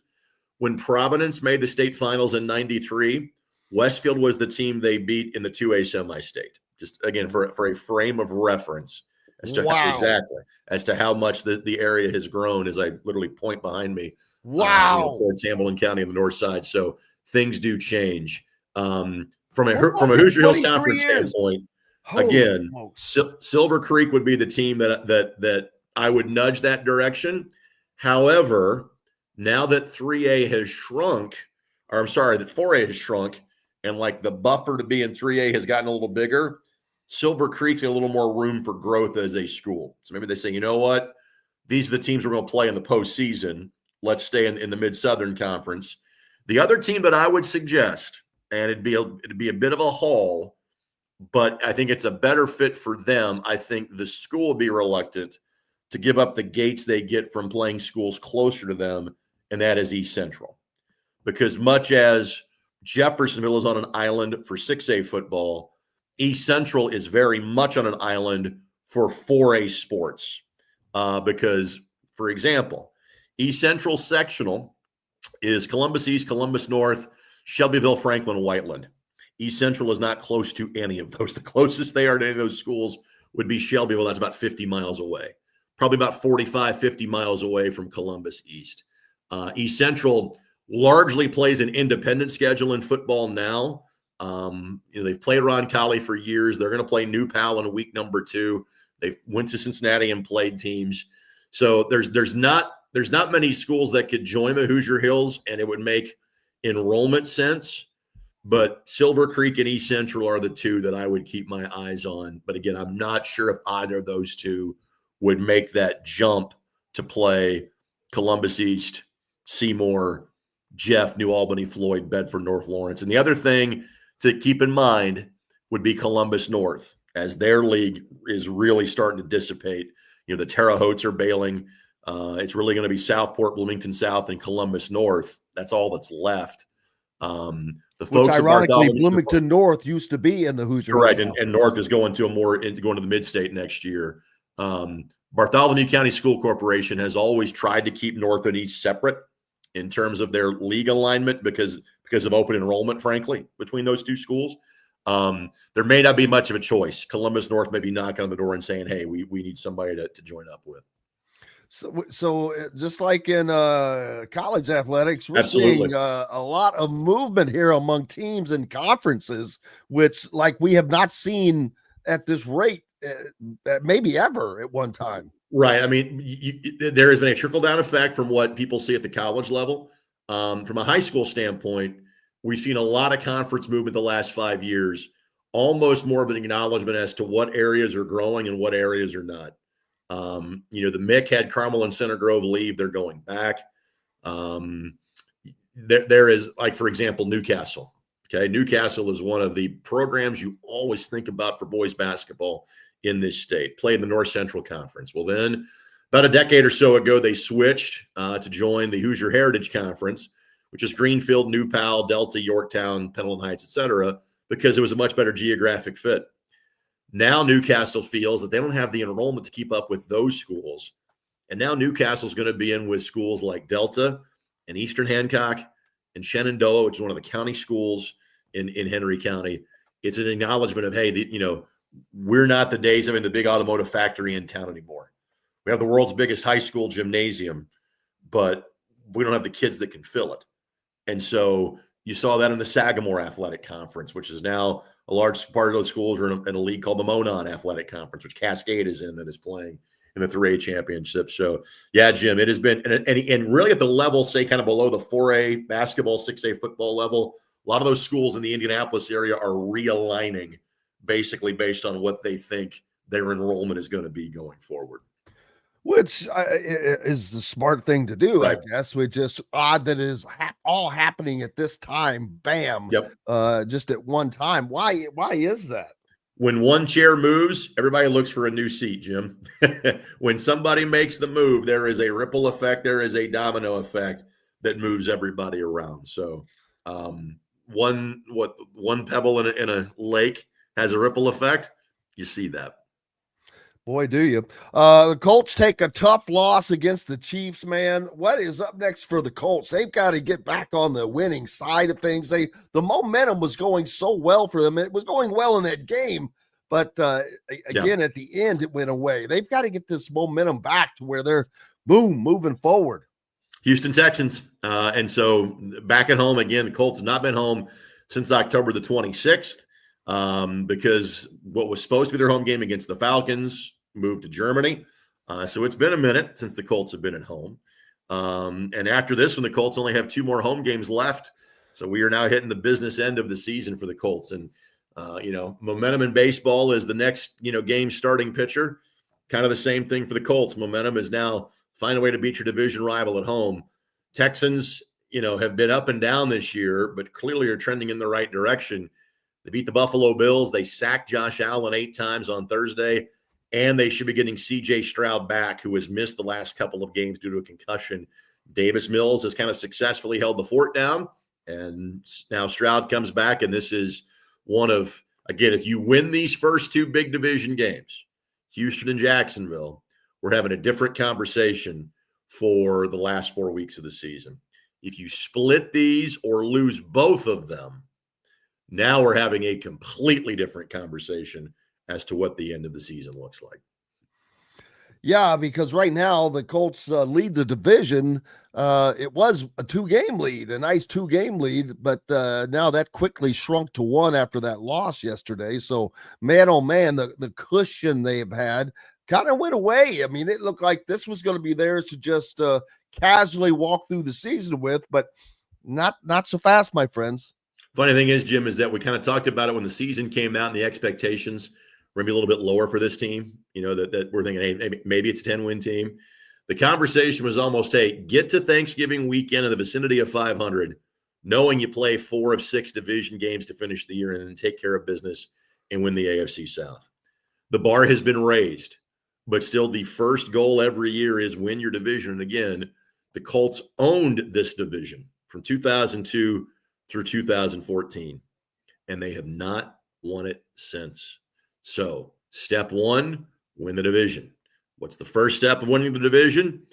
When Providence made the state finals in '93, Westfield was the team they beat in the 2A semi-state. Just again for a frame of reference as to as to how much the area has grown, as I literally point behind me. Towards Hamilton County on the north side. So things do change. From a Hoosier Hills Conference standpoint, again, Silver Creek would be the team that I would nudge that direction. However, now that 3A has shrunk, or I'm sorry, that 4A has shrunk, and like the buffer to be in 3A has gotten a little bigger, Silver Creek's got a little more room for growth as a school. So maybe they say, you know what? These are the teams we're going to play in the postseason. Let's stay in the Mid-Southern Conference. The other team that I would suggest, and it'd be a bit of a haul, but I think it's a better fit for them. I think the school would be reluctant to give up the gates they get from playing schools closer to them, and that is East Central. Because much as Jeffersonville is on an island for 6A football, East Central is very much on an island for 4A sports. Because, for example, East Central sectional is Columbus East, Columbus North, Shelbyville, Franklin, Whiteland. East Central is not close to any of those. The closest they are to any of those schools would be Shelbyville. That's about 50 miles away. Probably about 45, 50 miles away from Columbus East. East Central largely plays an independent schedule in football now. They've played Roncalli for years. They're going to play New Pal in week number 2. They went to Cincinnati and played teams. So there's not many schools that could join the Hoosier Hills, and it would make enrollment sense. But Silver Creek and East Central are the two that I would keep my eyes on. But again, I'm not sure if either of those two would make that jump to play Columbus East, Seymour, Jeff, New Albany, Floyd, Bedford, North Lawrence. And the other thing to keep in mind would be Columbus North, as their league is really starting to dissipate. The Terre Hautes are bailing. It's really going to be Southport, Bloomington South, and Columbus North. That's all that's left. The folks, which ironically, Bloomington North used to be in the Hoosier. Correct, and North is going to going to the mid-state next year. Bartholomew County School Corporation has always tried to keep North and East separate in terms of their league alignment because of open enrollment, frankly, between those two schools. There may not be much of a choice. Columbus North may be knocking on the door and saying, hey, we need somebody to join up with. So just like in college athletics, we're Absolutely. seeing a lot of movement here among teams and conferences, which like we have not seen at this rate, maybe ever at one time. Right. I mean, there has been a trickle-down effect from what people see at the college level. From a high school standpoint, we've seen a lot of conference movement the last 5 years, almost more of an acknowledgement as to what areas are growing and what areas are not. The MIC had Carmel and Center Grove leave. They're going back. There is, like, for example, Newcastle. Okay. Newcastle is one of the programs you always think about for boys basketball in this state, play in the North Central Conference. Well, then about a decade or so ago, they switched to join the Hoosier Heritage Conference, which is Greenfield, New Pal, Delta, Yorktown, Pendleton Heights, et cetera, because it was a much better geographic fit. Now Newcastle feels that they don't have the enrollment to keep up with those schools. And now Newcastle's going to be in with schools like Delta and Eastern Hancock and Shenandoah, which is one of the county schools in Henry County. It's an acknowledgement of, hey, we're not the days of the big automotive factory in town anymore. We have the world's biggest high school gymnasium, but we don't have the kids that can fill it. And so you saw that in the Sagamore Athletic Conference, which is now a large part of those schools are in a league called the Monon Athletic Conference, which Cascade is in, that is playing in the 3A championship. So, yeah, Jim, it has been, and really at the level, say kind of below the 4A basketball, 6A football level, a lot of those schools in the Indianapolis area are realigning basically based on what they think their enrollment is going to be going forward. Which is the smart thing to do, right. I guess. Which is odd that it is all happening at this time. Bam. Yep. Just at one time. Why is that? When one chair moves, everybody looks for a new seat, Jim. When somebody makes the move, there is a ripple effect. There is a domino effect that moves everybody around. So one pebble in a lake has a ripple effect. You see that. Boy, do you. The Colts take a tough loss against the Chiefs, man. What is up next for the Colts? They've got to get back on the winning side of things. The momentum was going so well for them. It was going well in that game, but again, at the end, it went away. They've got to get this momentum back to where they're, moving forward. Houston Texans. And so back at home, again, the Colts have not been home since October the 26th because what was supposed to be their home game against the Falcons moved to Germany. So it's been a minute since the Colts have been at home. And after this one, the Colts only have 2 more home games left. So we are now hitting the business end of the season for the Colts. And, momentum in baseball is the next, game starting pitcher. Kind of the same thing for the Colts. Momentum is now find a way to beat your division rival at home. Texans, have been up and down this year, but clearly are trending in the right direction. They beat the Buffalo Bills. They sacked Josh Allen 8 times on Thursday. And they should be getting C.J. Stroud back, who has missed the last couple of games due to a concussion. Davis Mills has kind of successfully held the fort down, and now Stroud comes back, and this is one of, again, if you win these first 2 big division games, Houston and Jacksonville, we're having a different conversation for the last 4 weeks of the season. If you split these or lose both of them, now we're having a completely different conversation as to what the end of the season looks like. Yeah, because right now the Colts lead the division. It was a 2-game lead, a nice 2-game lead, but now that quickly shrunk to 1 after that loss yesterday. So, man, oh man, the cushion they've had kind of went away. I mean, it looked like this was going to be theirs to just casually walk through the season with, but not so fast, my friends. Funny thing is, Jim, is that we kind of talked about it when the season came out and the expectations were maybe a little bit lower for this team, that we're thinking, hey, maybe it's a 10-win team. The conversation was almost, hey, get to Thanksgiving weekend in the vicinity of 500, knowing you play 4 of 6 division games to finish the year and then take care of business and win the AFC South. The bar has been raised, but still the first goal every year is win your division. And again, the Colts owned this division from 2002 through 2014, and they have not won it since. So step 1, win the division. What's the first step of winning the division?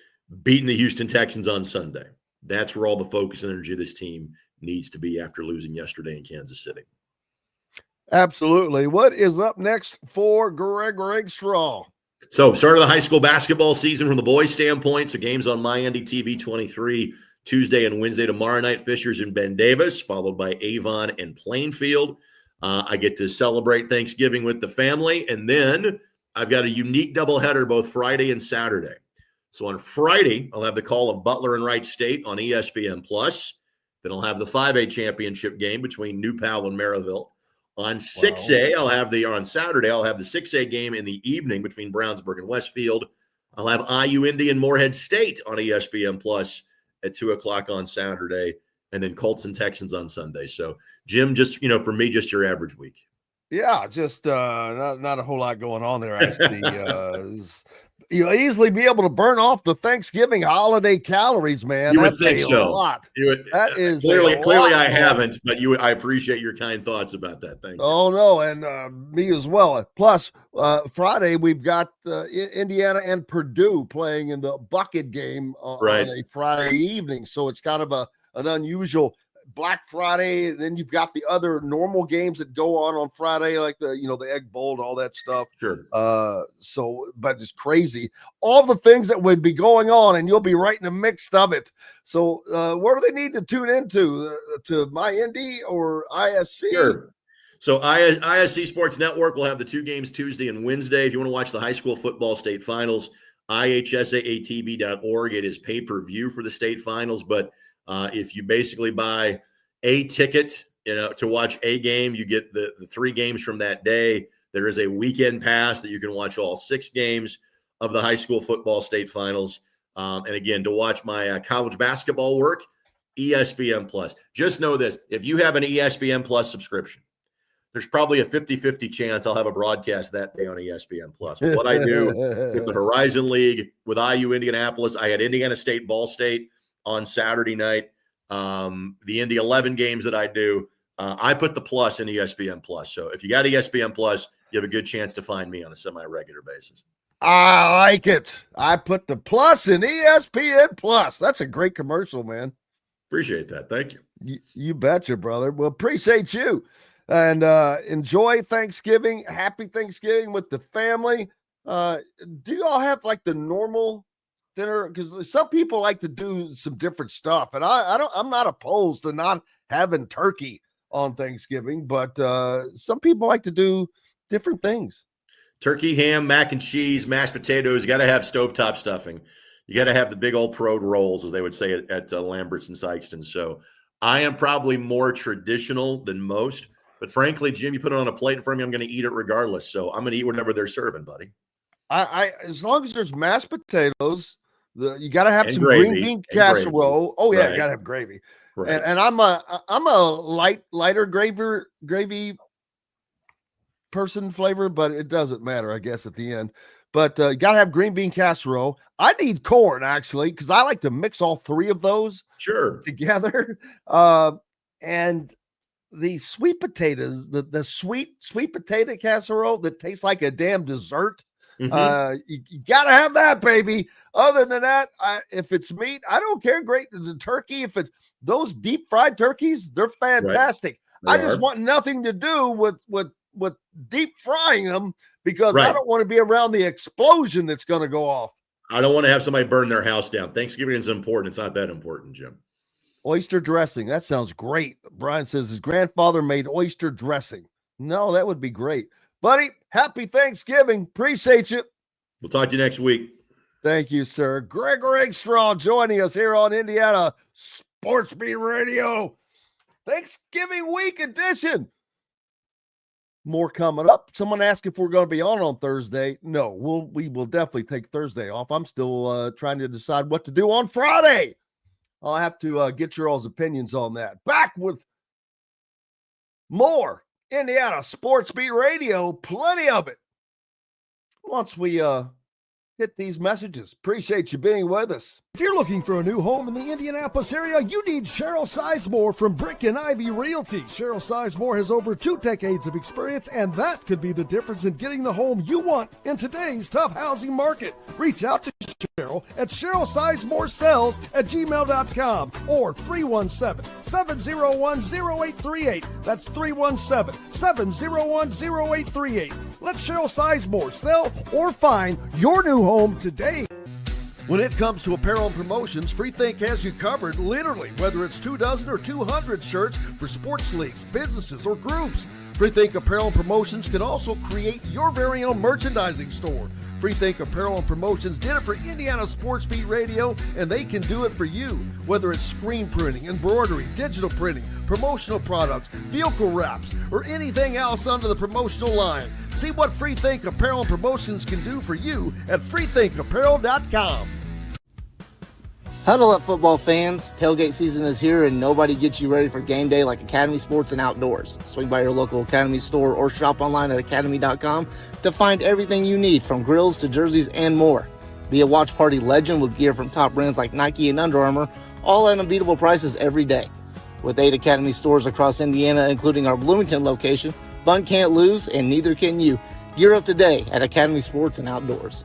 Beating the Houston Texans on Sunday. That's where all the focus and energy of this team needs to be after losing yesterday in Kansas City. Absolutely. What is up next for Greg Rakestraw? So start of the high school basketball season from the boys' standpoint. So games on MyND-TV 23, Tuesday and Wednesday. Tomorrow night, Fisher's in Ben Davis, followed by Avon and Plainfield. I get to celebrate Thanksgiving with the family. And then I've got a unique doubleheader both Friday and Saturday. So on Friday, I'll have the call of Butler and Wright State on ESPN+. Then I'll have the 5A championship game between New Powell and Maryville. On 6A, on Saturday, I'll have the 6A game in the evening between Brownsburg and Westfield. I'll have IU Indy and Morehead State on ESPN+ at 2 o'clock on Saturday, and then Colts and Texans on Sunday. So, Jim, just, for me, just your average week. Yeah, just not a whole lot going on there. I see. You'll easily be able to burn off the Thanksgiving holiday calories, man. You would think so. Lot. That is clearly I haven't, but I appreciate your kind thoughts about that. Thank you. Oh no, and me as well. Plus, Friday we've got Indiana and Purdue playing in the bucket game on a Friday evening, so it's kind of an unusual Black Friday. And then you've got the other normal games that go on Friday, like the Egg Bowl and all that stuff. Sure. But it's crazy. All the things that would be going on, and you'll be right in the mix of it. So where do they need to tune into? To MyND or ISC? Sure. So ISC Sports Network will have the 2 games Tuesday and Wednesday. If you want to watch the high school football state finals, ihsaatv.org. It is pay-per-view for the state finals, but if you basically buy a ticket, to watch a game, you get the 3 games from that day. There is a weekend pass that you can watch all 6 games of the high school football state finals. And again, to watch my college basketball work, ESPN+. Just know this: if you have an ESPN+ subscription, there's probably a 50-50 chance I'll have a broadcast that day on ESPN Plus. What I do with the Horizon League, with IU Indianapolis, I had Indiana State, Ball State on Saturday night. The Indy 11 games that I do, I put the plus in ESPN Plus. So if you got ESPN Plus, you have a good chance to find me on a semi-regular basis. I like it. I put the plus in ESPN Plus. That's a great commercial, man. Appreciate that. Thank you. You betcha, brother. Well, appreciate you. And enjoy Thanksgiving. Happy Thanksgiving with the family. Do y'all have like the normal dinner? Because some people like to do some different stuff. And I'm not opposed to not having turkey on Thanksgiving, but some people like to do different things. Turkey, ham, mac and cheese, mashed potatoes. You got to have stovetop stuffing. You got to have the big old throat rolls, as they would say at Lambert's and Sykeston. So I am probably more traditional than most. But frankly, Jim, you put it on a plate in front of me, I'm going to eat it regardless. So I'm going to eat whatever they're serving, buddy. I as long as there's mashed potatoes, you got to have some gravy, green bean casserole. Oh yeah, right. You got to have gravy. Right. And I'm a lighter gravy person flavor, but it doesn't matter, I guess, at the end. But you got to have green bean casserole. I need corn, actually, because I like to mix all three of those together. And the sweet potatoes, the sweet potato casserole that tastes like a damn dessert. You got to have that, baby. Other than that, if it's meat, I don't care. Great. The turkey, if it's those deep fried turkeys, they're fantastic. Right. I just want nothing to do with deep frying them because I don't want to be around the explosion that's going to go off. I don't want to have somebody burn their house down. Thanksgiving is important. It's not that important, Jim. Oyster dressing. That sounds great. Brian says his grandfather made oyster dressing. No, that would be great. Buddy, happy Thanksgiving. Appreciate you. We'll talk to you next week. Thank you, sir. Greg Rakestraw joining us here on Indiana Sports Beat Radio. Thanksgiving week edition. More coming up. Someone asked if we're going to be on Thursday. No, we will definitely take Thursday off. I'm still trying to decide what to do on Friday. I'll have to get your all's opinions on that. Back with more Indiana Sports Beat Radio. Plenty of it. Once we hit these messages. Appreciate you being with us. If you're looking for a new home in the Indianapolis area, you need Cheryl Sizemore from Brick and Ivy Realty. Cheryl Sizemore has over 2 decades of experience, and that could be the difference in getting the home you want in today's tough housing market. Reach out to Cheryl at CherylSizemore@gmail.com or 317-701-0838. That's 317-701-0838. Let Cheryl Sizemore sell or find your new home today. When it comes to apparel and promotions, Freethink has you covered, literally, whether it's 24 or 200 shirts for sports leagues, businesses, or groups. Freethink Apparel and Promotions can also create your very own merchandising store. Freethink Apparel and Promotions did it for Indiana Sports Beat Radio, and they can do it for you. Whether it's screen printing, embroidery, digital printing, promotional products, vehicle wraps, or anything else under the promotional line. See what Freethink Apparel and Promotions can do for you at freethinkapparel.com. Huddle up, football fans. Tailgate season is here, and nobody gets you ready for game day like Academy Sports and Outdoors. Swing by your local Academy store or shop online at academy.com to find everything you need, from grills to jerseys and more. Be a watch party legend with gear from top brands like Nike and Under Armour, all at unbeatable prices every day. With 8 Academy stores across Indiana, including our Bloomington location, fun can't lose, and neither can you. Gear up today at Academy Sports and Outdoors.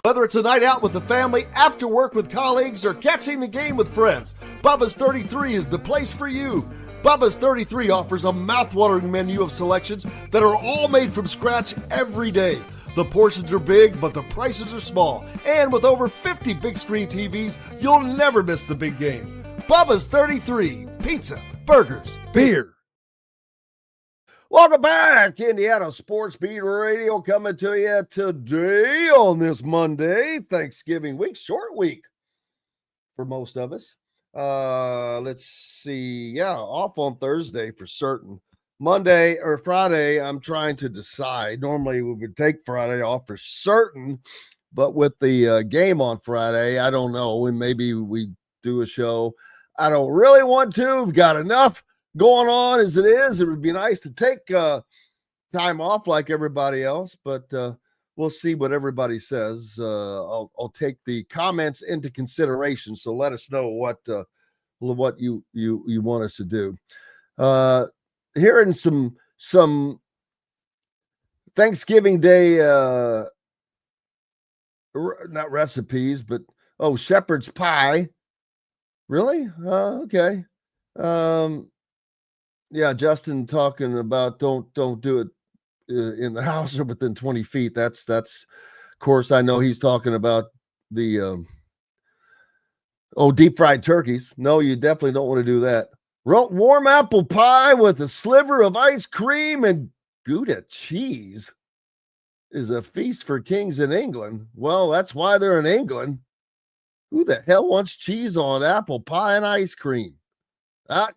Whether it's a night out with the family, after work with colleagues, or catching the game with friends, Bubba's 33 is the place for you. Bubba's 33 offers a mouthwatering menu of selections that are all made from scratch every day. The portions are big, but the prices are small. And with over 50 big screen TVs, you'll never miss the big game. Bubba's 33, pizza, burgers, beer. Welcome back, Indiana Sports Beat Radio, coming to you today on this Monday, Thanksgiving week, short week for most of us. Let's see. Yeah, off on Thursday for certain. Monday or Friday, I'm trying to decide. Normally we would take Friday off for certain, but with the game on Friday, I don't know. Maybe we do a show. I don't really want to. We've got enough going on as it is. It would be nice to take time off like everybody else, but we'll see what everybody says. I'll take the comments into consideration. So let us know what you want us to do. Hearing some Thanksgiving Day, not recipes, but shepherd's pie. Really? Okay. Yeah, Justin talking about don't do it in the house or within 20 feet. That's of course, I know he's talking about the deep fried turkeys. No, you definitely don't want to do that. Warm apple pie with a sliver of ice cream and Gouda cheese is a feast for kings in England. Well, that's why they're in England. Who the hell wants cheese on apple pie and ice cream?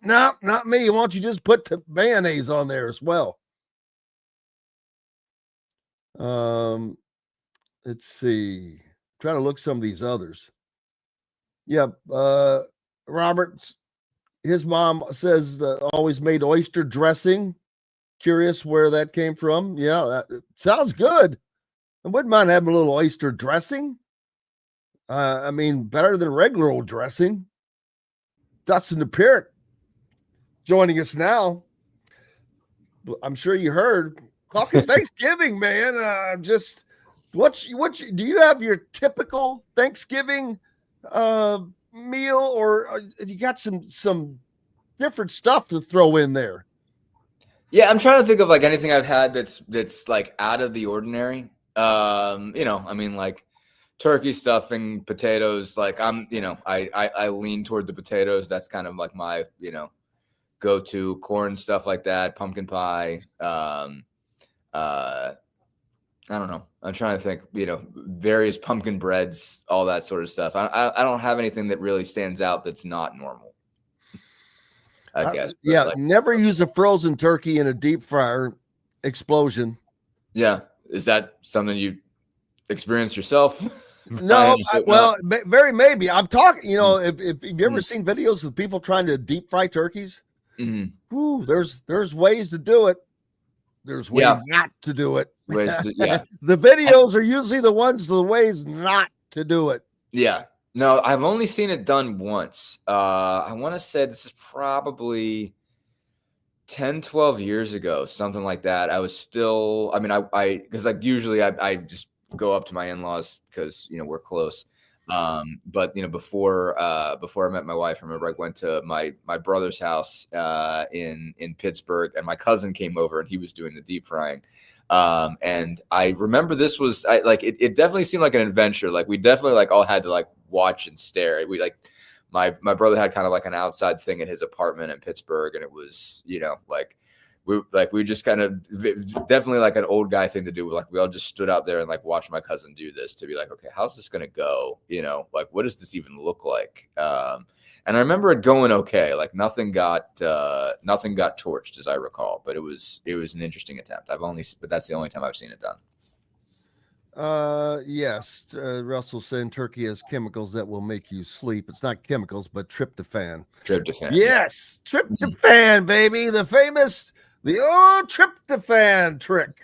No, not me. Why don't you just put mayonnaise on there as well? Let's see. Try to look some of these others. Yeah, Robert, his mom says always made oyster dressing. Curious where that came from. Yeah, that sounds good. I wouldn't mind having a little oyster dressing. I mean, better than regular old dressing. Dustin Dopirak joining us now. I'm sure you heard talking Thanksgiving, man. Just what do you have your typical Thanksgiving meal, or you got some different stuff to throw in there? Yeah, I'm trying to think of like anything I've had that's like out of the ordinary. I mean, like turkey stuffing, potatoes. Like I lean toward the potatoes. That's kind of like my go-to. Corn, stuff like that. Pumpkin pie. I don't know. I'm trying to think. Various pumpkin breads, all that sort of stuff. I don't have anything that really stands out that's not normal, I guess. Yeah, never use a frozen turkey in a deep fryer explosion. Yeah. Is that something you experienced yourself? No, very maybe. I'm talking, if you've ever seen videos of people trying to deep fry turkeys, there's ways to do it. There's ways not to do it. The videos are usually the ways not to do it. Yeah. No, I've only seen it done once. I want to say this is probably 10, 12 years ago, something like that. I was still, because like usually I just go up to my in-laws because, we're close. But before I met my wife, I remember I went to my brother's house in Pittsburgh, and my cousin came over and he was doing the deep frying. And I remember this was it definitely seemed like an adventure. Like we definitely all had to watch and stare. We my brother had kind of an outside thing in his apartment in Pittsburgh, and it was we just kind of definitely an old guy thing to do. We all just stood out there and watched my cousin do this to be okay, how's this gonna go? What does this even look like? And I remember it going okay. Nothing got torched, as I recall. But it was an interesting attempt. But that's the only time I've seen it done. Yes. Russell saying turkey has chemicals that will make you sleep. It's not chemicals, but tryptophan. Tryptophan. Yes, tryptophan, baby. The famous tryptophan trick.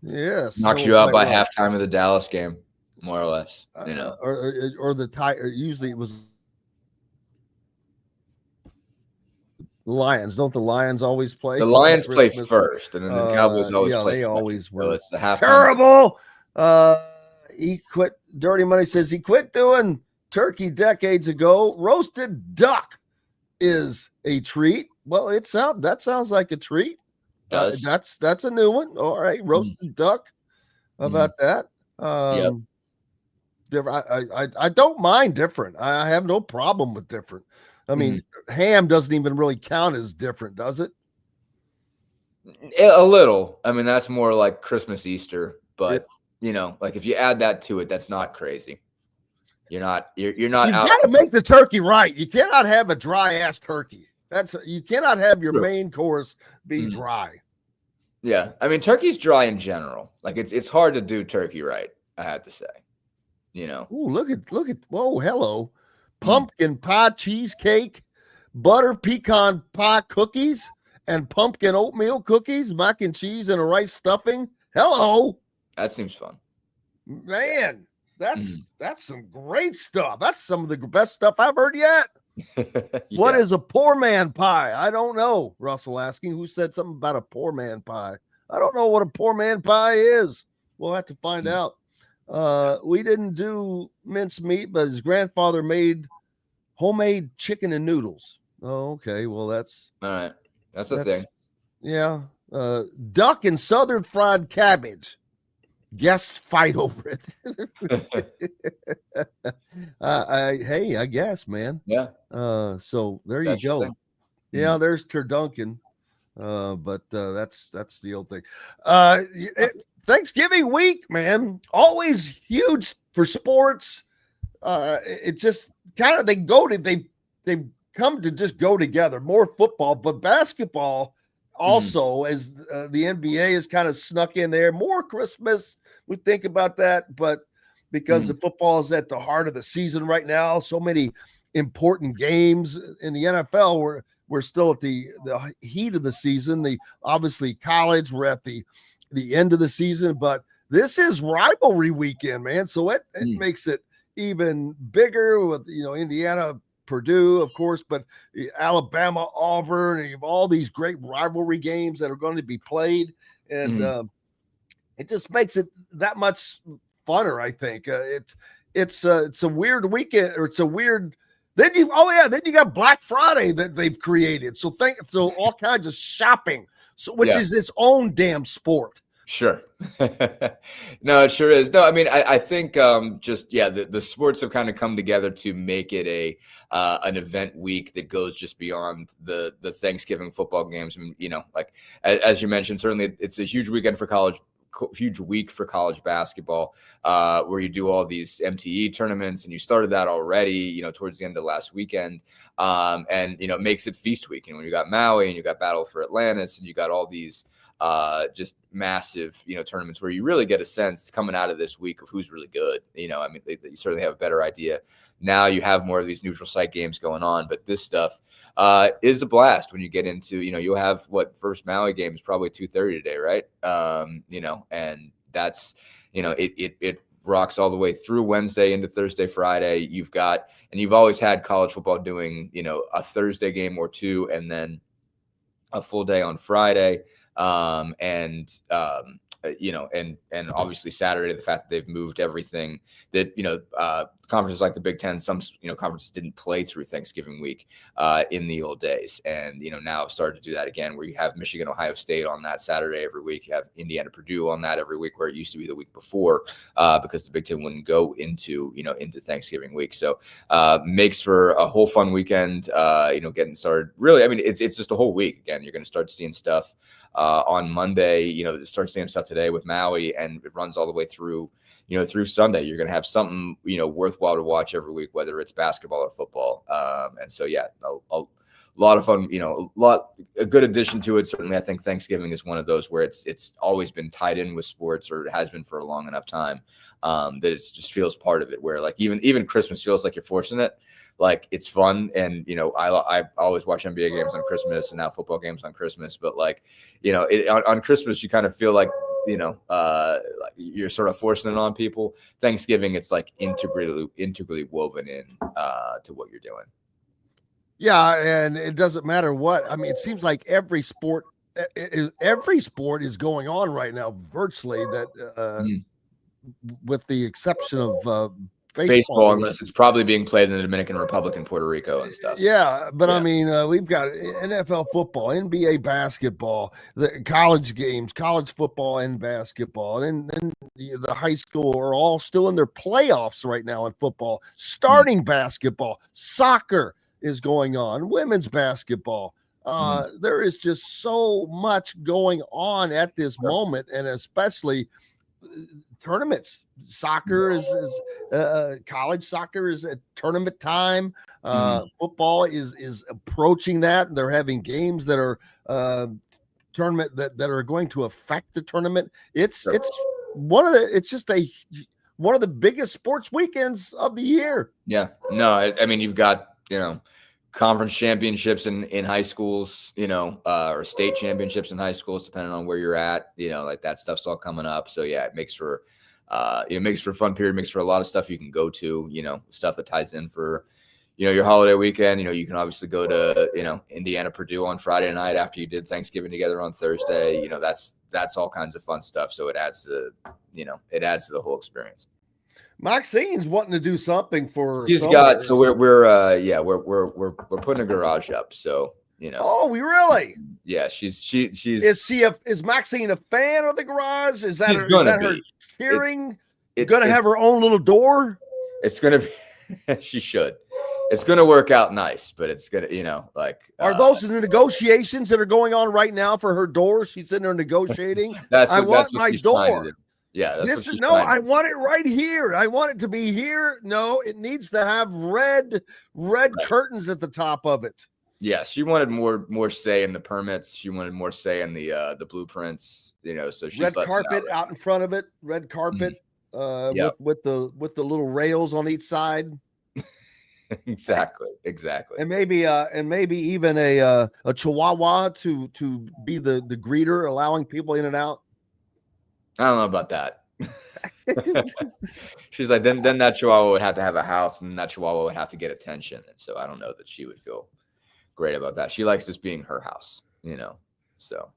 Yes. Knocks you out by halftime of the Dallas game, more or less. Or the tie. Usually it was Lions. Don't the Lions always play? The Lions play first, and then the Cowboys always play they second. Always were. So it's the halftime. Terrible. He quit. Dirty Money says he quit doing turkey decades ago. Roasted duck is a treat. Well, that sounds like a treat. That's a new one. All right, roasted duck. How about that? Different. I don't mind different. I have no problem with different. I mean, ham doesn't even really count as different, does it? A little. I mean, that's more like Christmas, Easter. But if you add that to it, that's not crazy. You're not. You've got to make the turkey right. You cannot have a dry ass turkey. You cannot have your main course be dry. Yeah, I mean, turkey's dry in general. It's hard to do turkey right, I have to say. Ooh, look at. Whoa, hello. Pumpkin pie cheesecake butter pecan pie cookies and pumpkin oatmeal cookies, mac and cheese, and a rice stuffing. Hello. That seems fun. Man, that's some great stuff. That's some of the best stuff I've heard yet. Yeah. What is a poor man pie? I don't know. Russell asking, who said something about a poor man pie? I don't know what a poor man pie is. We'll have to find out. We didn't do mince meat, but his grandfather made homemade chicken and noodles. Oh, okay. Well, that's all right. That's a thing. Yeah. Duck and southern fried cabbage. Guests fight over it. I guess, man. Yeah. So there That's you go. thing. Yeah, there's Turduncan. But that's the old thing. Thanksgiving week, man, always huge for sports. It just kind of they've come to just go together. More football, but basketball also, as the NBA has kind of snuck in there. More Christmas, we think about that, but because the football is at the heart of the season right now, so many important games in the NFL. We're still at the heat of the season. Obviously college, we're at the end of the season, but this is rivalry weekend, man. So it makes it even bigger with, Indiana, Purdue, of course, but Alabama, Auburn, and you have all these great rivalry games that are going to be played. And it just makes it that much funner, I think. It's a weird weekend, or it's a weird. Then you got Black Friday that they've created. So all kinds of shopping, which is its own damn sport. Sure. No, it sure is. No, I mean, I think the sports have kind of come together to make it an event week that goes just beyond the Thanksgiving football games. I mean, like as you mentioned, certainly it's a huge weekend for huge week for college basketball, where you do all these MTE tournaments, and you started that already, towards the end of last weekend. And it makes it feast week. When you got Maui and you got Battle for Atlantis and you got all these just massive, tournaments where you really get a sense coming out of this week of who's really good. You certainly have a better idea. Now you have more of these neutral site games going on, but this stuff is a blast when you get into, you'll have first Maui game is probably 2:30 today, right? And that's, it rocks all the way through Wednesday into Thursday, Friday. You've always had college football doing, a Thursday game or two, and then a full day on Friday. And obviously Saturday, the fact that they've moved everything that, conferences like the Big Ten, some, conferences didn't play through Thanksgiving week, in the old days. And, now I've started to do that again, where you have Michigan, Ohio State on that Saturday every week. You have Indiana, Purdue on that every week, where it used to be the week before, because the Big Ten wouldn't go into Thanksgiving week. So, makes for a whole fun weekend, getting started. Really, I mean, it's just a whole week. Again, you're going to start seeing stuff on Monday, start seeing stuff today with Maui, and it runs all the way through, through Sunday. You're going to have something, worthwhile to watch every week, whether it's basketball or football. And so, yeah, a lot of fun, a good addition to it. Certainly, I think Thanksgiving is one of those where it's always been tied in with sports, or it has been for a long enough time, that it just feels part of it, where like even Christmas feels like you're forcing it. Like, it's fun. And, I always watch NBA games on Christmas, and now football games on Christmas. But like, on Christmas, you kind of feel like, like you're sort of forcing it on people. Thanksgiving, it's like integrally woven in to what you're doing. Yeah. And it doesn't matter what. I mean, it seems like every sport is going on right now, virtually, that with the exception of baseball, unless it's probably being played in the Dominican Republic and Puerto Rico and stuff. Yeah, but I mean, we've got NFL football, NBA basketball, the college games, college football and basketball, and the high school are all still in their playoffs right now in football. Starting basketball, soccer is going on, women's basketball. There is just so much going on at this moment, and especially tournaments. Soccer is college soccer is at tournament time. Football is approaching that. They're having games that are tournament that are going to affect the tournament. It's one of the biggest sports weekends of the year. Yeah, no, I mean, you've got conference championships in high schools, or state championships in high schools, depending on where you're at, like that stuff's all coming up. So yeah, it makes for a fun period, makes for a lot of stuff you can go to, stuff that ties in for, your holiday weekend. You can obviously go to, Indiana, Purdue on Friday night after you did Thanksgiving together on Thursday. That's all kinds of fun stuff. So it adds to the whole experience. Maxine's wanting to do something for. She's got, so we're putting a garage up. So, Oh, we really? Yeah, she's. Is Maxine a fan of the garage? Is that her cheering? Going to have her own little door? It's going to be, she should. It's going to work out nice, but it's going to, are those the negotiations that are going on right now for her door? She's in there negotiating. I want my door. Yeah. I want it right here. I want it to be here. No, it needs to have red curtains at the top of it. Yeah, she wanted more say in the permits. She wanted more say in the blueprints. So she's red carpet out in front of it. Red carpet with the little rails on each side. Exactly. And maybe even a chihuahua to be the greeter, allowing people in and out. I don't know about that. She's like, then that chihuahua would have to have a house, and that chihuahua would have to get attention. And so I don't know that she would feel great about that. She likes this being her house, so.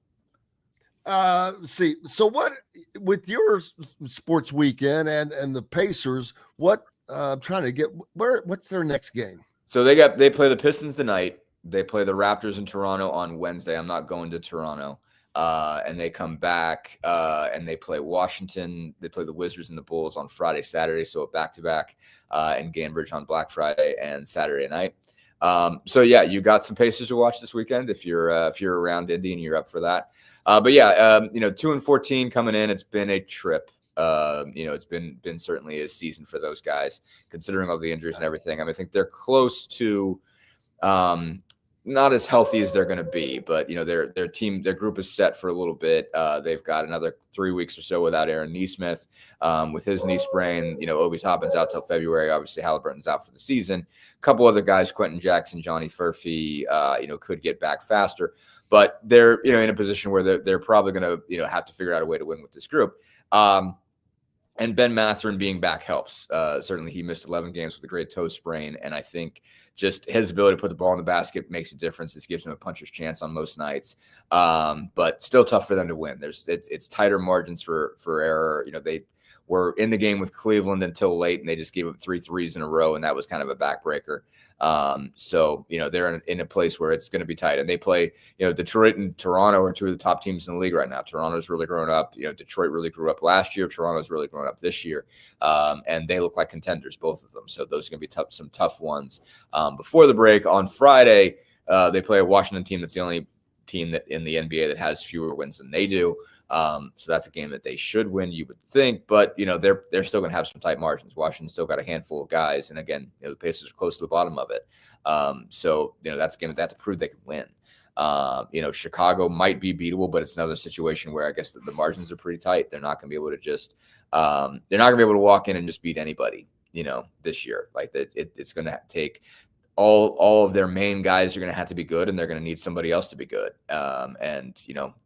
So what with your sports weekend and the Pacers, what I'm trying to get what's their next game? So they play the Pistons tonight. They play the Raptors in Toronto on Wednesday. I'm not going to Toronto. And they come back and they play Washington. They play the Wizards and the Bulls on Friday, Saturday. So a back-to-back in Cambridge on Black Friday and Saturday night. So yeah, you got some Pacers to watch this weekend if you're around Indy and you're up for that. But yeah, 2-14 coming in. It's been a trip. It's been certainly a season for those guys, considering all the injuries and everything. I think they're close to not as healthy as they're going to be, but their group is set for a little bit. They've got another 3 weeks or so without Aaron Nesmith with his knee sprain. Obi Toppin's out till February. Obviously, Halliburton's out for the season. A couple other guys, Quentin Jackson, Johnny Furphy, could get back faster, but they're in a position where they're probably going to have to figure out a way to win with this group. And Ben Mathurin being back helps. Certainly, he missed 11 games with a great toe sprain, and I think just his ability to put the ball in the basket makes a difference. This gives him a puncher's chance on most nights, but still tough for them to win. It's tighter margins for error. They were in the game with Cleveland until late, and they just gave up 3 threes in a row, and that was kind of a backbreaker. So they're in a place where it's going to be tight, and they play. Detroit and Toronto are two of the top teams in the league right now. Toronto's really grown up. Detroit really grew up last year. Toronto's really grown up this year, and they look like contenders, both of them. So those are going to be some tough ones. Before the break on Friday, they play a Washington team that's the only team that in the NBA that has fewer wins than they do. So that's a game that they should win, you would think, but they're still going to have some tight margins. Washington's still got a handful of guys, and again, the Pacers are close to the bottom of it. So that's a game that they have to prove they can win. Chicago might be beatable, but it's another situation where I guess the margins are pretty tight. They're not going to be able to just they're not going to be able to walk in and just beat anybody. This year, like it's going to take. All of their main guys are going to have to be good, and they're going to need somebody else to be good. And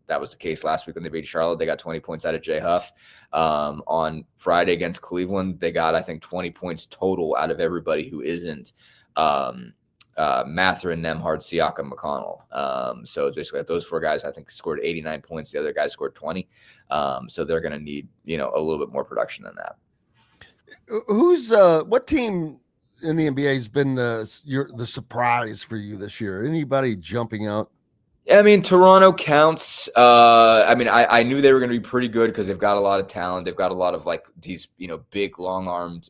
that was the case last week when they beat Charlotte. They got 20 points out of Jay Huff. On Friday against Cleveland, they got, I think, 20 points total out of everybody who isn't Mathurin, Nembhard, Siakam, McConnell. So it's basically those 4 guys, I think, scored 89 points. The other guys scored 20. So they're going to need, a little bit more production than that. What team in the NBA has been the surprise for you this year? Anybody jumping out? Toronto counts. I knew they were going to be pretty good because they've got a lot of talent. They've got a lot of these, big, long-armed,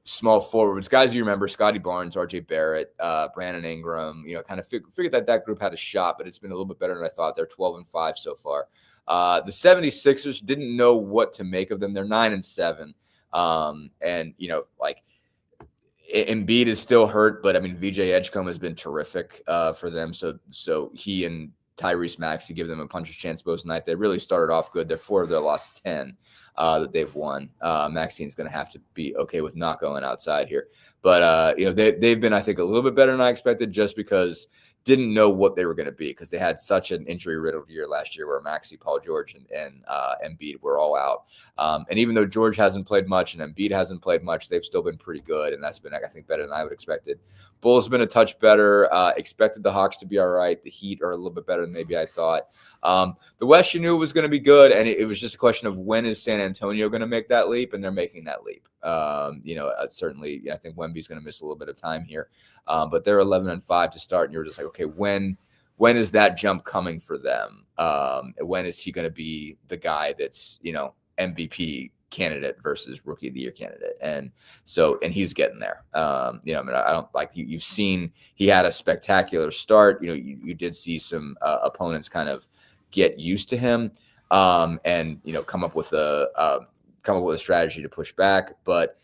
small forwards, guys you remember, Scotty Barnes, RJ Barrett, Brandon Ingram, kind of figured that group had a shot, but it's been a little bit better than I thought. They're 12-5 so far. The 76ers didn't know what to make of them. They're 9-7. Embiid is still hurt, but VJ Edgecombe has been terrific for them. So he and Tyrese Maxey give them a puncher's chance both night. They really started off good. They're 4 of their last 10 that they've won. Maxine's going to have to be okay with not going outside here. But, they've been, I think, a little bit better than I expected just because didn't know what they were going to be because they had such an injury-riddled year last year where Maxey, Paul George, and Embiid were all out. And even though George hasn't played much and Embiid hasn't played much, they've still been pretty good, and that's been, I think, better than I would expected. Bulls have been a touch better. Expected the Hawks to be all right. The Heat are a little bit better than maybe I thought. The West you knew was going to be good, and it was just a question of when is San Antonio going to make that leap, and they're making that leap. Certainly, I think Wemby's going to miss a little bit of time here, but they're 11-5 to start, and you're just like, okay, when is that jump coming for them? When is he going to be the guy that's MVP candidate versus rookie of the year candidate? And he's getting there. I don't like you've seen he had a spectacular start. You did see some opponents kind of get used to him and come up with a strategy to push back, but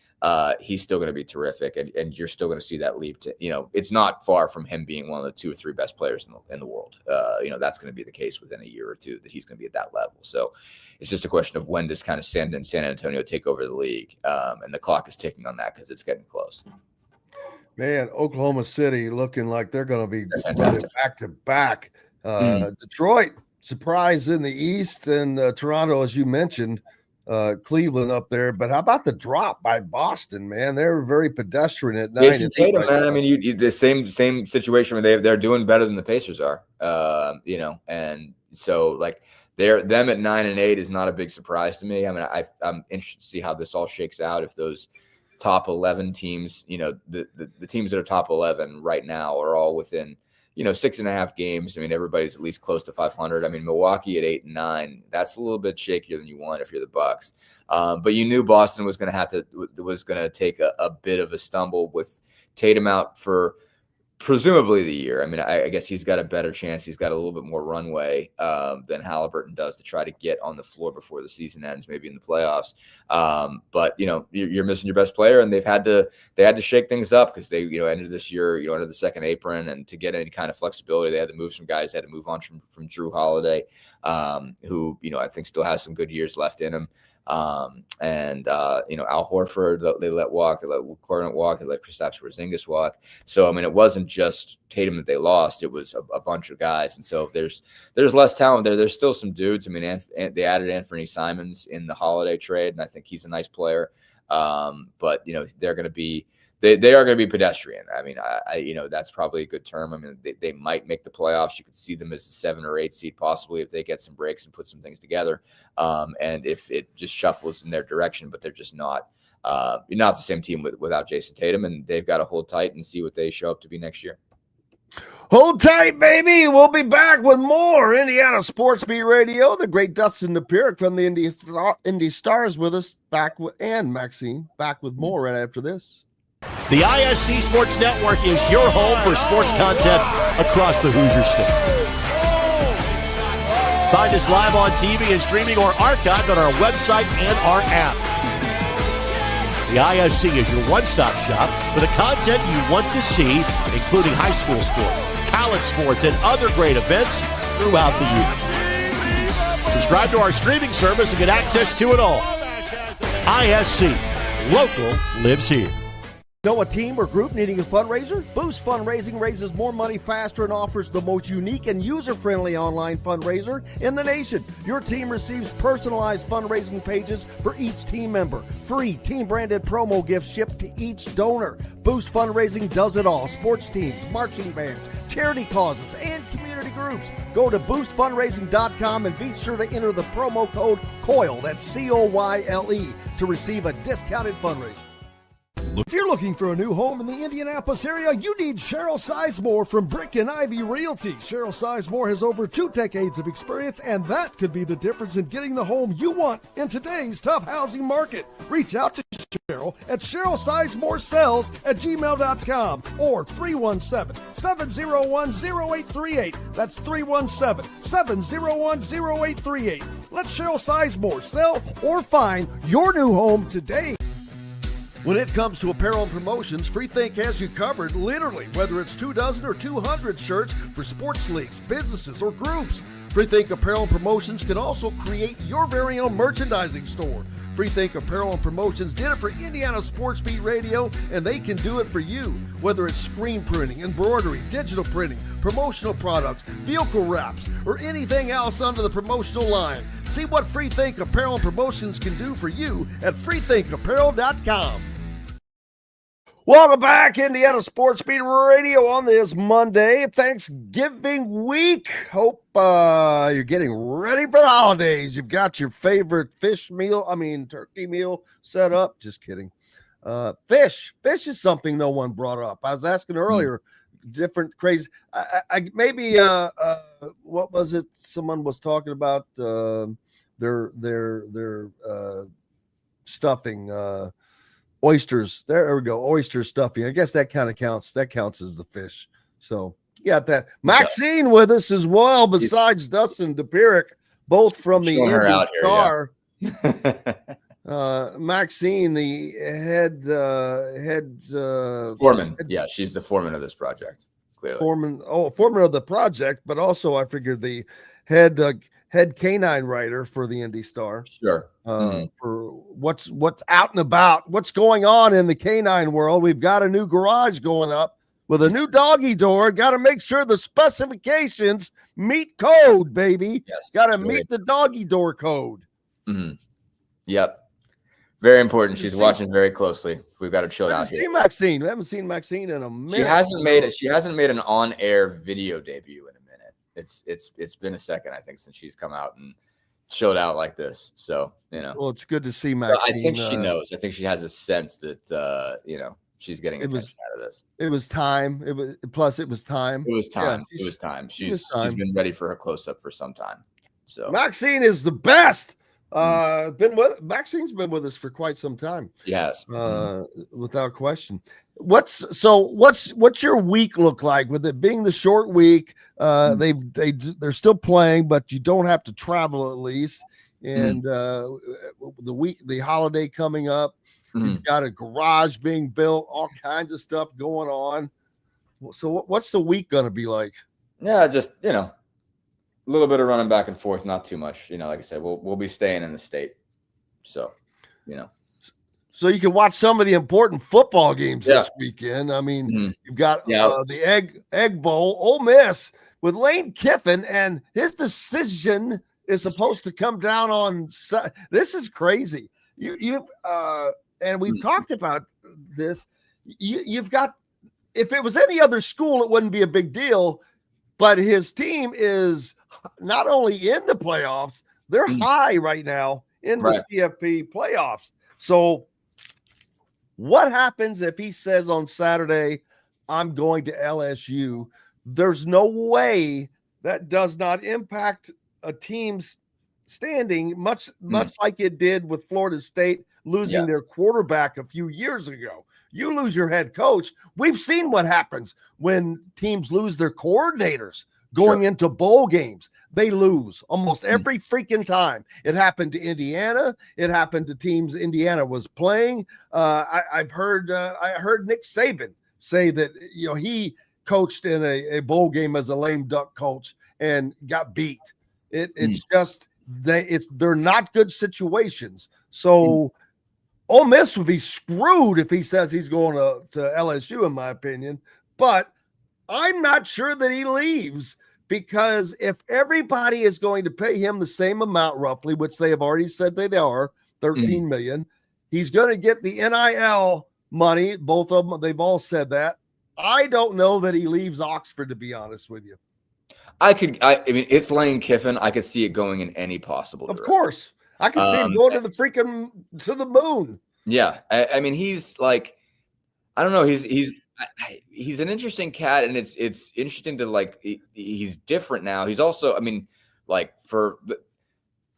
he's still going to be terrific, and you're still going to see that leap to, it's not far from him being one of the 2 or 3 best players in the world. That's going to be the case within a year or two that he's going to be at that level. So it's just a question of when does kind of San Antonio take over the league, and the clock is ticking on that because it's getting close. Man, Oklahoma City looking like they're going to be running back to back. Detroit, surprise in the East, and Toronto, as you mentioned, Cleveland up there. But how about the drop by Boston, man? They're very pedestrian at 9 and 8. Man, I mean, you the same situation where they're doing better than the Pacers are, and so like them at 9 and 8 is not a big surprise to me. I mean, I'm interested to see how this all shakes out. If those top 11 teams, the teams that are top 11 right now are all within 6.5 games. I mean, everybody's at least close to 500. I mean, Milwaukee at 8 and 9, that's a little bit shakier than you want if you're the Bucks. But you knew Boston was going to take a bit of a stumble with Tatum out for presumably the year. I mean, I guess he's got a better chance. He's got a little bit more runway than Halliburton does to try to get on the floor before the season ends, maybe in the playoffs. But you're missing your best player, and they had to shake things up because they ended this year under the second apron, and to get any kind of flexibility, they had to move some guys. They had to move on from Drew Holiday, who I think still has some good years left in him. Al Horford, they let walk, they let Cornet walk, they let Kristaps Porzingis walk. So, I mean, it wasn't just Tatum that they lost, it was a bunch of guys. And so if there's less talent there, there's still some dudes. I mean, they added Anthony Simons in the Holiday trade, and I think he's a nice player. But they're going to be, they are going to be pedestrian. I mean, that's probably a good term. I mean, they might make the playoffs. You could see them as the 7 or 8 seed possibly if they get some breaks and put some things together. And if it just shuffles in their direction, but they're just not. You're not the same team without Jason Tatum, and they've got to hold tight and see what they show up to be next year. Hold tight, baby. We'll be back with more Indiana Sports Beat Radio. The great Dustin Dopirak from the Indy Stars with us, and Maxine back with more right after this. The ISC Sports Network is your home for sports content across the Hoosier State. Find us live on TV and streaming or archived on our website and our app. The ISC is your one-stop shop for the content you want to see, including high school sports, college sports, and other great events throughout the year. Subscribe to our streaming service and get access to it all. ISC, local lives here. Know a team or group needing a fundraiser? Boost Fundraising raises more money faster and offers the most unique and user-friendly online fundraiser in the nation. Your team receives personalized fundraising pages for each team member. Free team-branded promo gifts shipped to each donor. Boost Fundraising does it all. Sports teams, marching bands, charity causes, and community groups. Go to boostfundraising.com and be sure to enter the promo code COYLE, that's C-O-Y-L-E, to receive a discounted fundraiser. If you're looking for a new home in the Indianapolis area, you need Cheryl Sizemore from Brick and Ivy Realty. Cheryl Sizemore has over 2 decades of experience, and that could be the difference in getting the home you want in today's tough housing market. Reach out to Cheryl at CherylSizemore@gmail.com or 317-701-0838. That's 317-701-0838. Let Cheryl Sizemore sell or find your new home today. When it comes to apparel and promotions, Freethink has you covered, literally, whether it's 24 or 200 shirts for sports leagues, businesses, or groups. Freethink Apparel and Promotions can also create your very own merchandising store. Freethink Apparel and Promotions did it for Indiana Sports Beat Radio, and they can do it for you. Whether it's screen printing, embroidery, digital printing, promotional products, vehicle wraps, or anything else under the promotional line. See what Freethink Apparel and Promotions can do for you at freethinkapparel.com. Welcome back, Indiana Sports Beat Radio on this Monday, Thanksgiving week. Hope you're getting ready for the holidays. You've got your favorite turkey meal set up. Just kidding. Fish is something no one brought up. I was asking earlier, different crazy. What was it? Someone was talking about their stuffing. Oysters. There we go. Oyster stuffing. I guess that kind of counts. That counts as the fish. So you got that. Maxine with us as well, besides Dustin and Dopirak, both from the Indy Star. Maxine, the head foreman. Yeah, she's the foreman of this project. Clearly. Foreman of the project, but also I figured the head canine writer for the Indy Star. Sure. For what's out and about, what's going on in the canine world. We've got a new garage going up with a new doggy door. Got to make sure the specifications meet code, baby. Yes. Got to meet the doggy door code. Mm-hmm. Yep. Very important. She's watching very closely. We've got her chilled out here. Maxine. We haven't seen Maxine in a minute. She hasn't made an on-air video debut in a minute. It's been a second, I think, since she's come out and chilled out like this. So, Well, it's good to see Maxine. I think she knows. I think she has a sense that she's getting attention out of this. It was time. It was time. It was time. Yeah, it was time. She's been ready for her close-up for some time. So Maxine is the best. Maxine's been with us for quite some time. Yes, without question. What's your week look like with it being the short week? They're still playing, but you don't have to travel at least. And the holiday coming up, you've got a garage being built, all kinds of stuff going on. So what's the week going to be like? Yeah, just a little bit of running back and forth, not too much. Like I said, we'll be staying in the state. So, So you can watch some of the important football games this weekend. I mean, you've got the Egg Bowl, Ole Miss with Lane Kiffin, and his decision is supposed to come down on. This is crazy. And we've talked about this. You've got, if it was any other school, it wouldn't be a big deal. But his team is not only in the playoffs, they're high right now in the CFP playoffs. So what happens if he says on Saturday, I'm going to LSU? There's no way that does not impact a team's standing, much like it did with Florida State losing their quarterback a few years ago. You lose your head coach. We've seen what happens when teams lose their coordinators going into bowl games. They lose almost every freaking time. It happened to Indiana. It happened to teams Indiana was playing. I heard Nick Saban say that he coached in a bowl game as a lame duck coach and got beat. It's just they're not good situations. So Ole Miss would be screwed if he says he's going to LSU, in my opinion. But I'm not sure that he leaves, because if everybody is going to pay him the same amount roughly, which they have already said they are, $13 million, he's going to get the NIL money. Both of them, they've all said that. I don't know that he leaves Oxford, to be honest with you. I mean, it's Lane Kiffin. I could see it going in any possible direction. Of course. I can see him going to the moon. Yeah. I mean, he's like, I don't know. He's an interesting cat, and it's interesting to he's different now. He's also, I mean,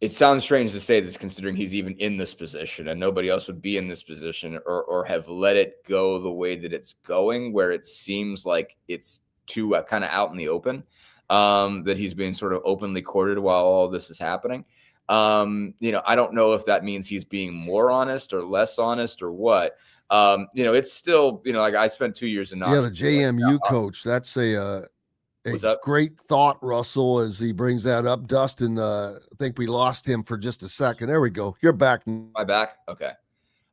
it sounds strange to say this considering he's even in this position and nobody else would be in this position or have let it go the way that it's going, where it seems like it's too kind of out in the open, that he's being sort of openly courted while all this is happening. I don't know if that means he's being more honest or less honest or what. It's still, like I spent 2 years in Knoxville. Yeah, the JMU coach. That's a great thought, Russell, as he brings that up. Dustin, I think we lost him for just a second. There we go. You're back. Am I back? Okay.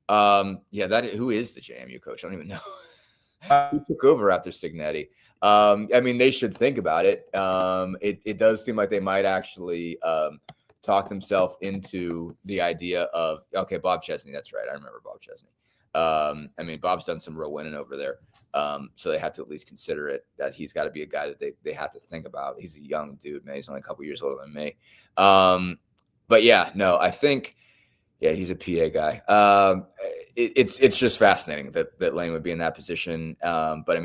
Who is the JMU coach? I don't even know. Who took over after Signetti? They should think about it. It does seem like they might actually talk themselves into the idea of, okay, Bob Chesney. That's right. I remember Bob Chesney. Bob's done some real winning over there. So they have to at least consider it, that he's got to be a guy that they have to think about. He's a young dude, man. He's only a couple years older than me. I think, he's a PA guy. It's just fascinating that Lane would be in that position.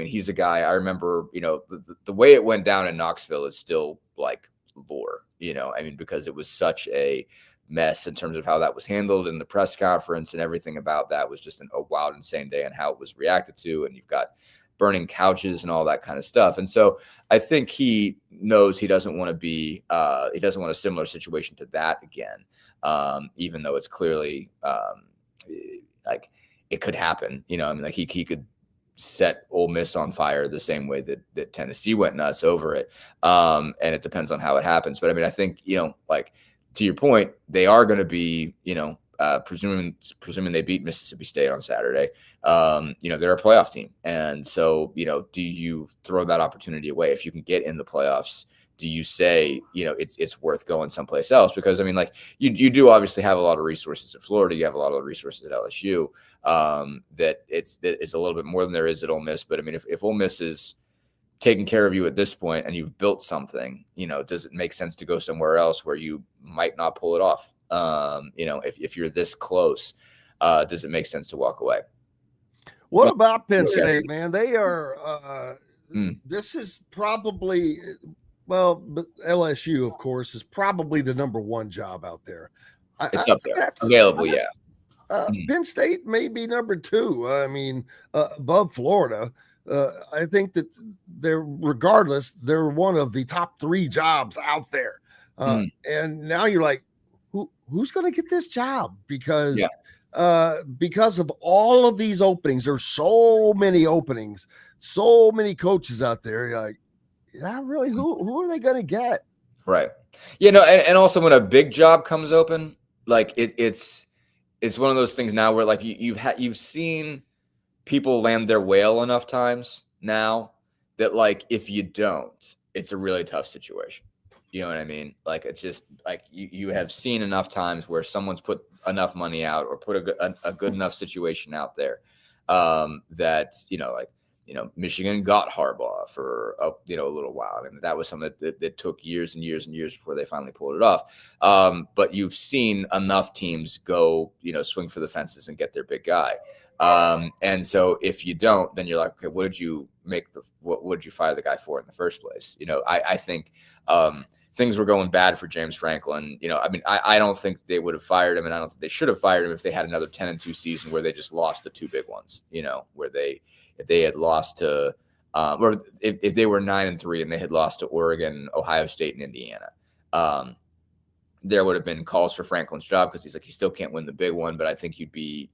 He's a guy, I remember, the way it went down in Knoxville is still like lore, because it was such a mess in terms of how that was handled in the press conference, and everything about that was just a wild, insane day, and how it was reacted to. And you've got burning couches and all that kind of stuff. And so I think he knows he doesn't want to be, he doesn't want a similar situation to that again. Even though it's clearly like it could happen, he could set Ole Miss on fire the same way that Tennessee went nuts over it. And it depends on how it happens. But I think, to your point, they are going to be, presuming they beat Mississippi State on Saturday, they're a playoff team. And so, do you throw that opportunity away? If you can get in the playoffs, do you say, it's worth going someplace else? Because you do obviously have a lot of resources in Florida. You have a lot of resources at LSU, that it's a little bit more than there is at Ole Miss. But if Ole Miss is taking care of you at this point and you've built something, does it make sense to go somewhere else where you might not pull it off? If you're this close, does it make sense to walk away? What about Penn State, man? They are, this is probably, but LSU, of course, is probably the number one job out there. It's up there. Available, yeah. Penn State may be number two. Above Florida. I think that they're one of the top three jobs out there. And now you're like, who's going to get this job? Because of all of these openings, there's so many openings, so many coaches out there. You're like, really, who are they going to get? Right. And also when a big job comes open, like it's one of those things now where like you've seen people land their whale enough times now that like if you don't, it's a really tough situation. You know what I mean? Like it's just like you have seen enough times where someone's put enough money out or put a good enough situation out there that Michigan got Harbaugh for a little while. That was something that took years and years and years before they finally pulled it off. But you've seen enough teams go, swing for the fences and get their big guy. And so if you don't, then you're like, okay, what did you fire the guy for in the first place? I think things were going bad for James Franklin. I don't think they would have fired him, and I don't think they should have fired him if they had another 10-2 season where they just lost the two big ones, where if they had lost to, or if they were 9-3 and they had lost to Oregon, Ohio State, and Indiana, there would have been calls for Franklin's job because he still can't win the big one. But I think you'd be,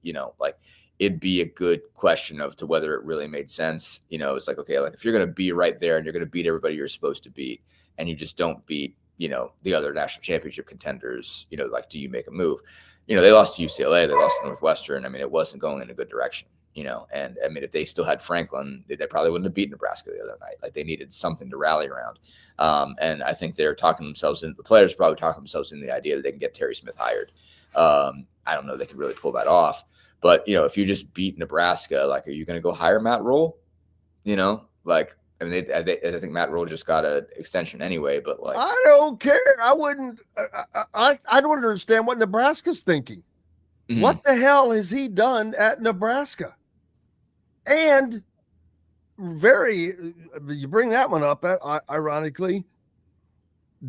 it'd be a good question of to whether it really made sense. It's like, okay, like if you're going to be right there and you're going to beat everybody you're supposed to beat, and you just don't beat, the other national championship contenders, do you make a move? They lost to UCLA, they lost to Northwestern. It wasn't going in a good direction. And if they still had Franklin, they probably wouldn't have beaten Nebraska the other night. Like they needed something to rally around. And I think they're talking themselves in, the players probably talking themselves in the idea that they can get Terry Smith hired. I don't know, they could really pull that off. But, if you just beat Nebraska, like, are you going to go hire Matt Rule? I think Matt Rule just got an extension anyway, but like, I don't care. I wouldn't, I don't understand what Nebraska's thinking. Mm-hmm. What the hell has he done at Nebraska? And you bring that one up, ironically,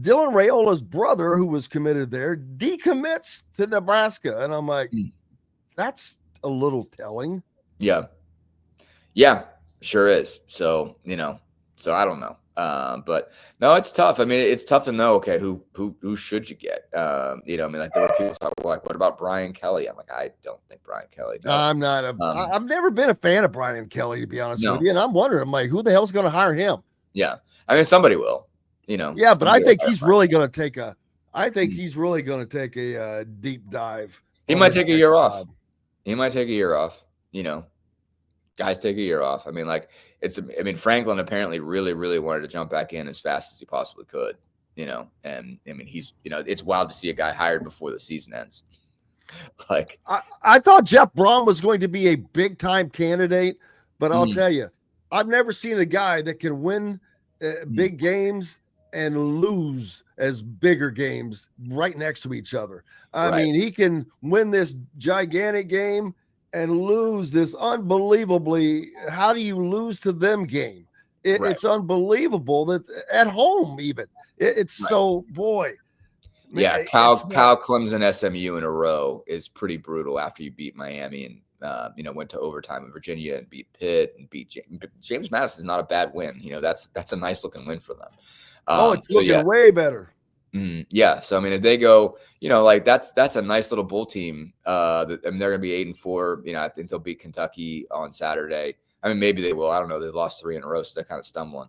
Dylan Rayola's brother, who was committed there, decommits to Nebraska. And I'm like, that's a little telling. Yeah. Yeah, sure is. So, so I don't know. But no, it's tough. I mean, it's tough to know, okay, who should you get? You know, I mean, like there were people talking like, what about Brian Kelly? I'm like, I don't think Brian Kelly. No. I'm not I've never been a fan of Brian Kelly, to be honest with you. And I'm wondering, I'm like, who the hell's going to hire him? Yeah. I mean, somebody will, you know. Yeah, but I think he's really going to take a deep dive. He might take a year off. He might take a year off, you know. Guys take a year off. I mean, like Franklin apparently really, really wanted to jump back in as fast as he possibly could, you know. And I mean, he's, you know, it's wild to see a guy hired before the season ends. Like, I thought Jeff Braun was going to be a big time candidate, but I'll tell you, I've never seen a guy that can win big games and lose as bigger games right next to each other. I mean, he can win this gigantic game and lose this unbelievably, how do you lose to them game? It's unbelievable that at home even. So, boy. Yeah, Kyle Clemson SMU in a row is pretty brutal after you beat Miami and, you know, went to overtime in Virginia and beat Pitt and beat James Madison is not a bad win. You know, that's a nice looking win for them. It's looking way better. Yeah. So, I mean, if they go, you know, like that's a nice little bowl team. I mean, they're going to be 8-4. You know, I think they'll beat Kentucky on Saturday. I mean, maybe they will. I don't know. They've lost 3 in a row, so they're kind of stumbling.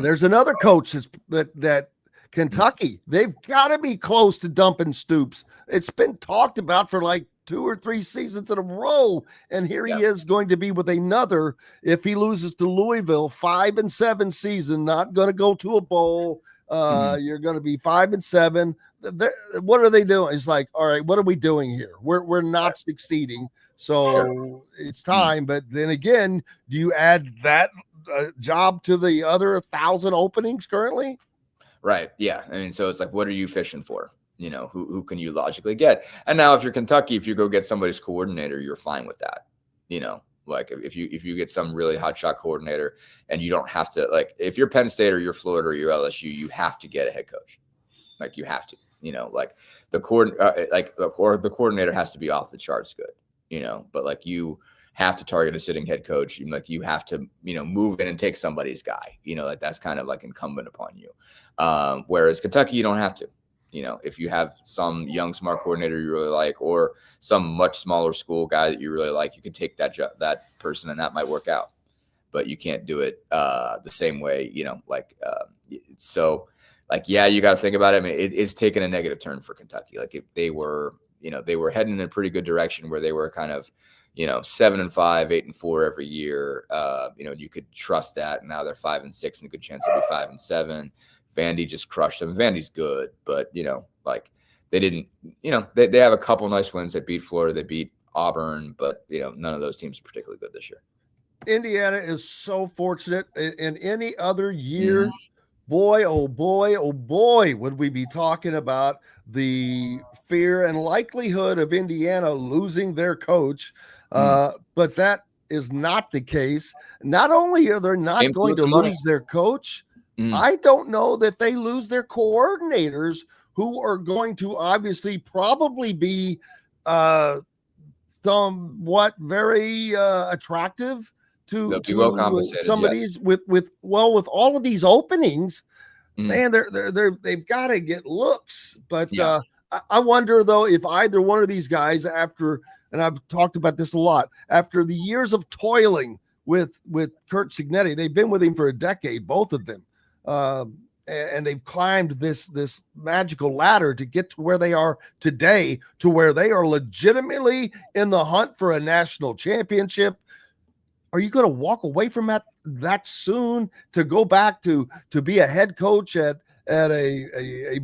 There's another coach that Kentucky, they've got to be close to dumping Stoops. It's been talked about for like 2 or 3 seasons in a row. And here he is going to be with another, if he loses to Louisville, 5-7 season, not going to go to a bowl. You're going to be 5-7. What are they doing? It's like, all right, what are we doing here? We're not succeeding. So it's time. But then again, do you add that job to the other 1,000 openings currently? Right. Yeah. I mean, so it's like, what are you fishing for? You know, who can you logically get? And now if you're Kentucky, if you go get somebody's coordinator, you're fine with that. You know, like if you get some really hotshot coordinator and you don't have to, like if you're Penn State or you're Florida or you're LSU, you have to get a head coach. Like you have to, you know, like the coordinator has to be off the charts good, you know, but like you have to target a sitting head coach. Like you have to, you know, move in and take somebody's guy, you know, like that's kind of like incumbent upon you. Whereas Kentucky, you don't have to. You know, if you have some young, smart coordinator you really like, or some much smaller school guy that you really like, you can take that person and that might work out. But you can't do it the same way, you know, like so like, yeah, you got to think about it. I mean, it's taken a negative turn for Kentucky. Like if they were, you know, they were heading in a pretty good direction where they were kind of, you know, 7-5, 8-4 every year. You know, you could trust that. And now they're 5-6 and a good chance they'll be 5-7. Vandy just crushed them. Vandy's good, but, you know, like they didn't, you know, they have a couple nice wins. They beat Florida, they beat Auburn, but, you know, none of those teams are particularly good this year. Indiana is so fortunate. In any other year, boy, oh boy, would we be talking about the fear and likelihood of Indiana losing their coach. But that is not the case. Not only are they not going to lose their coach, I don't know that they lose their coordinators, who are going to obviously probably be somewhat very attractive to some of these with all of these openings. Man, they've got to get looks. But I wonder though if either one of these guys, after, and I've talked about this a lot, after the years of toiling with Curt Cignetti, they've been with him for a decade, both of them. And they've climbed this magical ladder to get to where they are today, to where they are legitimately in the hunt for a national championship. Are you going to walk away from that soon to go back to be a head coach at a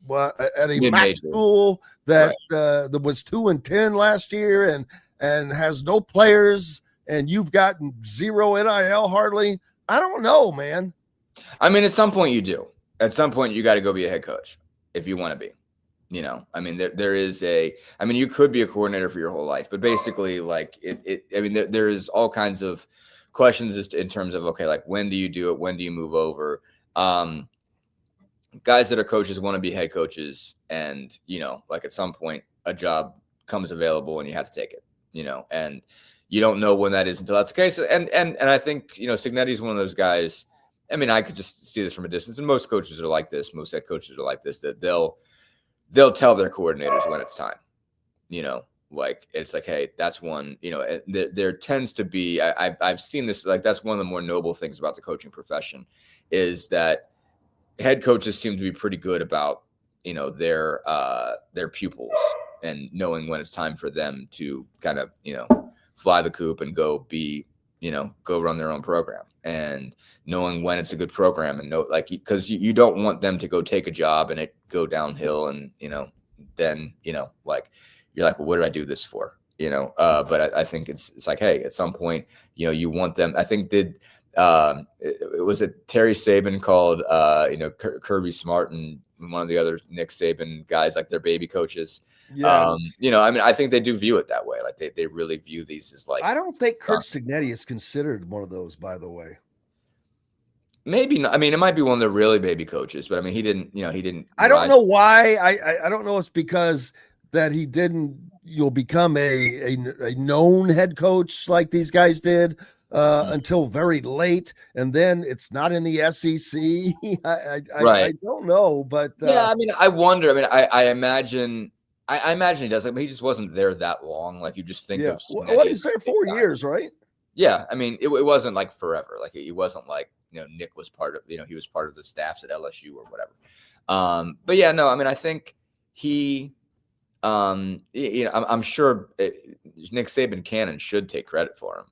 MAC school that was 2-10 last year and has no players, and you've gotten 0 NIL hardly? I don't know, man. I mean, at some point you do. At some point you got to go be a head coach if you want to be, you know. I mean, there is I mean, you could be a coordinator for your whole life, but basically like I mean, there is all kinds of questions in terms of, okay, like when do you do it? When do you move over? Guys that are coaches want to be head coaches, and, you know, like at some point a job comes available and you have to take it, you know, and you don't know when that is until that's the case. And I think, you know, Cignetti is one of those guys I mean, I could just see this from a distance, and most coaches are like this. Most head coaches are like this, that they'll tell their coordinators when it's time. Like it's like, hey, that's one. There tends to be. I've seen this. Like that's one of the more noble things about the coaching profession, is that head coaches seem to be pretty good about their pupils and knowing when it's time for them to kind of fly the coop and go run their own program, and knowing when it's a good program, and because you don't want them to go take a job and it go downhill, and then like you're like, well, what did I do this for? But I think it's like, hey, at some point, you want them. I think it was Terry Saban called Kirby Smart and one of the other Nick Saban guys like their baby coaches. Yeah. I think they do view it that way. Like they really view these as like. I don't think Kurt Cignetti is considered one of those, by the way. Maybe not. I mean, it might be one of the really baby coaches, but I mean, he didn't. I don't know why. I don't know. It's because that he didn't. You'll become a known head coach like these guys did until very late, and then it's not in the SEC. I don't know, but yeah. I mean, I wonder. I mean, I imagine. I imagine he does. I mean, he just wasn't there that long. Like you just think of. Well, he's there 4 years, right? Yeah, I mean, it wasn't like forever. Like it wasn't like Nick was part of. He was part of the staffs at LSU or whatever. But yeah, no. I mean, I think he. I'm sure Nick Saban can and should take credit for him.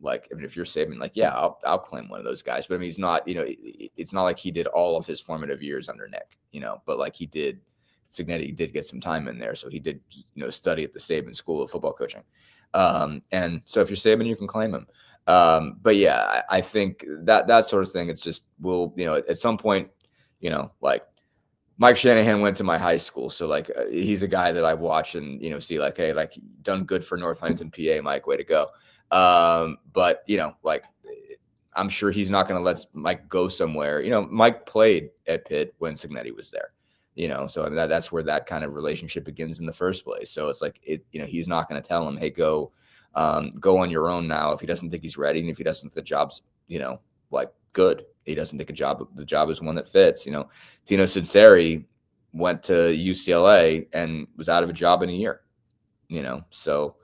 Like if you're Saban, like, yeah, I'll claim one of those guys. But I mean, he's not. It's not like he did all of his formative years under Nick. But like he did. Cignetti did get some time in there, so he did, study at the Saban School of Football Coaching. And so if you're Saban, you can claim him. But yeah, I think that sort of thing, it's just, at some point, like Mike Shanahan went to my high school. So like, he's a guy that I've watched and, see like, hey, like done good for North Huntington, PA, Mike, way to go. But like, I'm sure he's not going to let Mike go somewhere. Mike played at Pitt when Cignetti was there. So I mean, that's where that kind of relationship begins in the first place. So it's like he's not going to tell him, hey, go on your own now if he doesn't think he's ready, and if he doesn't think the job's like good, he doesn't think the job is one that fits. Tino Cincinnati went to UCLA and was out of a job in a year. So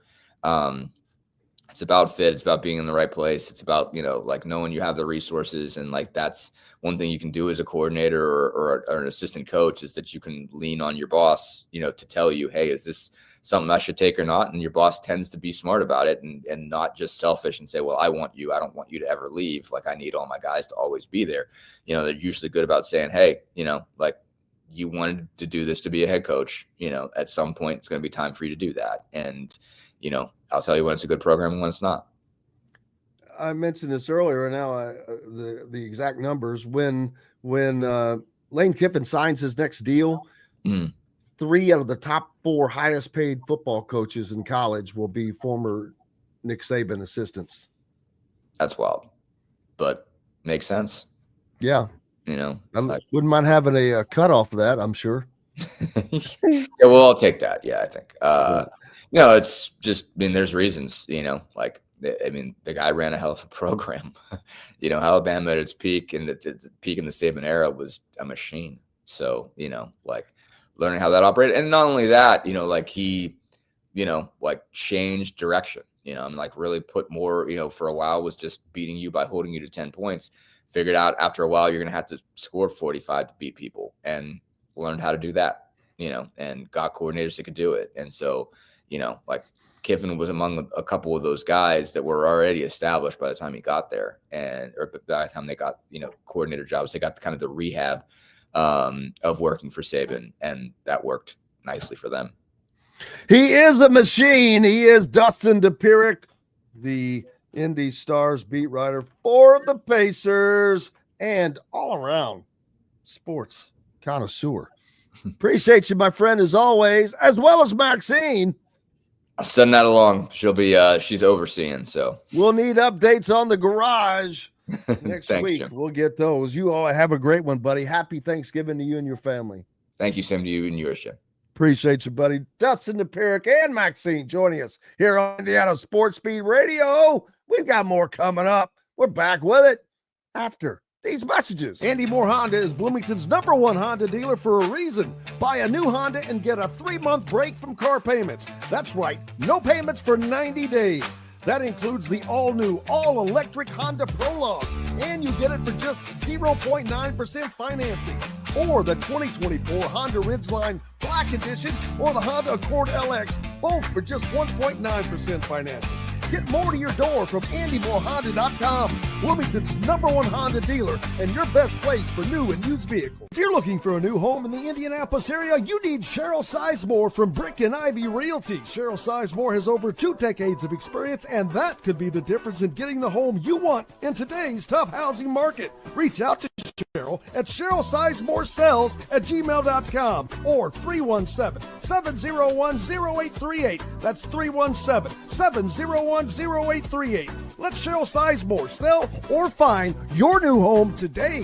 it's about fit. It's about being in the right place. It's about, like knowing you have the resources. And like, that's one thing you can do as a coordinator or an assistant coach, is that you can lean on your boss, to tell you, hey, is this something I should take or not? And your boss tends to be smart about it and not just selfish and say, well, I want you. I don't want you to ever leave. Like I need all my guys to always be there. They're usually good about saying, hey, like you wanted to do this to be a head coach, at some point it's going to be time for you to do that. And, I'll tell you when it's a good program and when it's not. I mentioned this earlier, and now the exact numbers. When Lane Kiffin signs his next deal, 3 out of the top 4 highest paid football coaches in college will be former Nick Saban assistants. That's wild, but makes sense. Yeah. I wouldn't mind having a cut off of that, I'm sure. Yeah, well, I'll take that. Yeah, I think. It's just, there's reasons, like, the guy ran a hell of a program. Alabama at its peak and the peak in the Saban era was a machine. So, like learning how that operated. And not only that, like he, like changed direction, like really put more, for a while was just beating you by holding you to 10 points. Figured out after a while, you're going to have to score 45 to beat people, and learned how to do that, and got coordinators that could do it. And so, like Kiffin was among a couple of those guys that were already established by the time he got there, or by the time they got, coordinator jobs, they got kind of the rehab of working for Saban, and that worked nicely for them. He is the machine. He is Dustin Dopirak, the Indy Stars beat writer for the Pacers and all around sports connoisseur. Appreciate you, my friend, as always, as well as Maxine. I'll send that along. She'll be she's overseeing, so we'll need updates on the garage next Thanks, week. Jim. We'll get those. You all have a great one, buddy. Happy Thanksgiving to you and your family. Thank you, same to you and yours, Jim. Appreciate you, buddy. Dustin Dopirak and Maxine joining us here on Indiana Sports Speed Radio. We've got more coming up. We're back with it after these messages. Andy Moore Honda is Bloomington's #1 Honda dealer for a reason. Buy a new Honda and get a 3-month break from car payments. That's right, no payments for 90 days. That includes the all-new, all-electric Honda Prologue, and you get it for just 0.9% financing. Or the 2024 Honda Ridgeline Black Edition or the Honda Accord LX, both for just 1.9% financing. Get more to your door from AndyMooreHonda.com, Bloomington's #1 Honda dealer and your best place for new and used vehicles. If you're looking for a new home in the Indianapolis area, you need Cheryl Sizemore from Brick and Ivy Realty. Cheryl Sizemore has over 2 decades of experience, and that could be the difference in getting the home you want in today's tough housing market. Reach out to Cheryl at CherylSizemore@gmail.com or 317-701-0838. That's 317-701-0838. Let Cheryl Sizemore sell or find your new home today.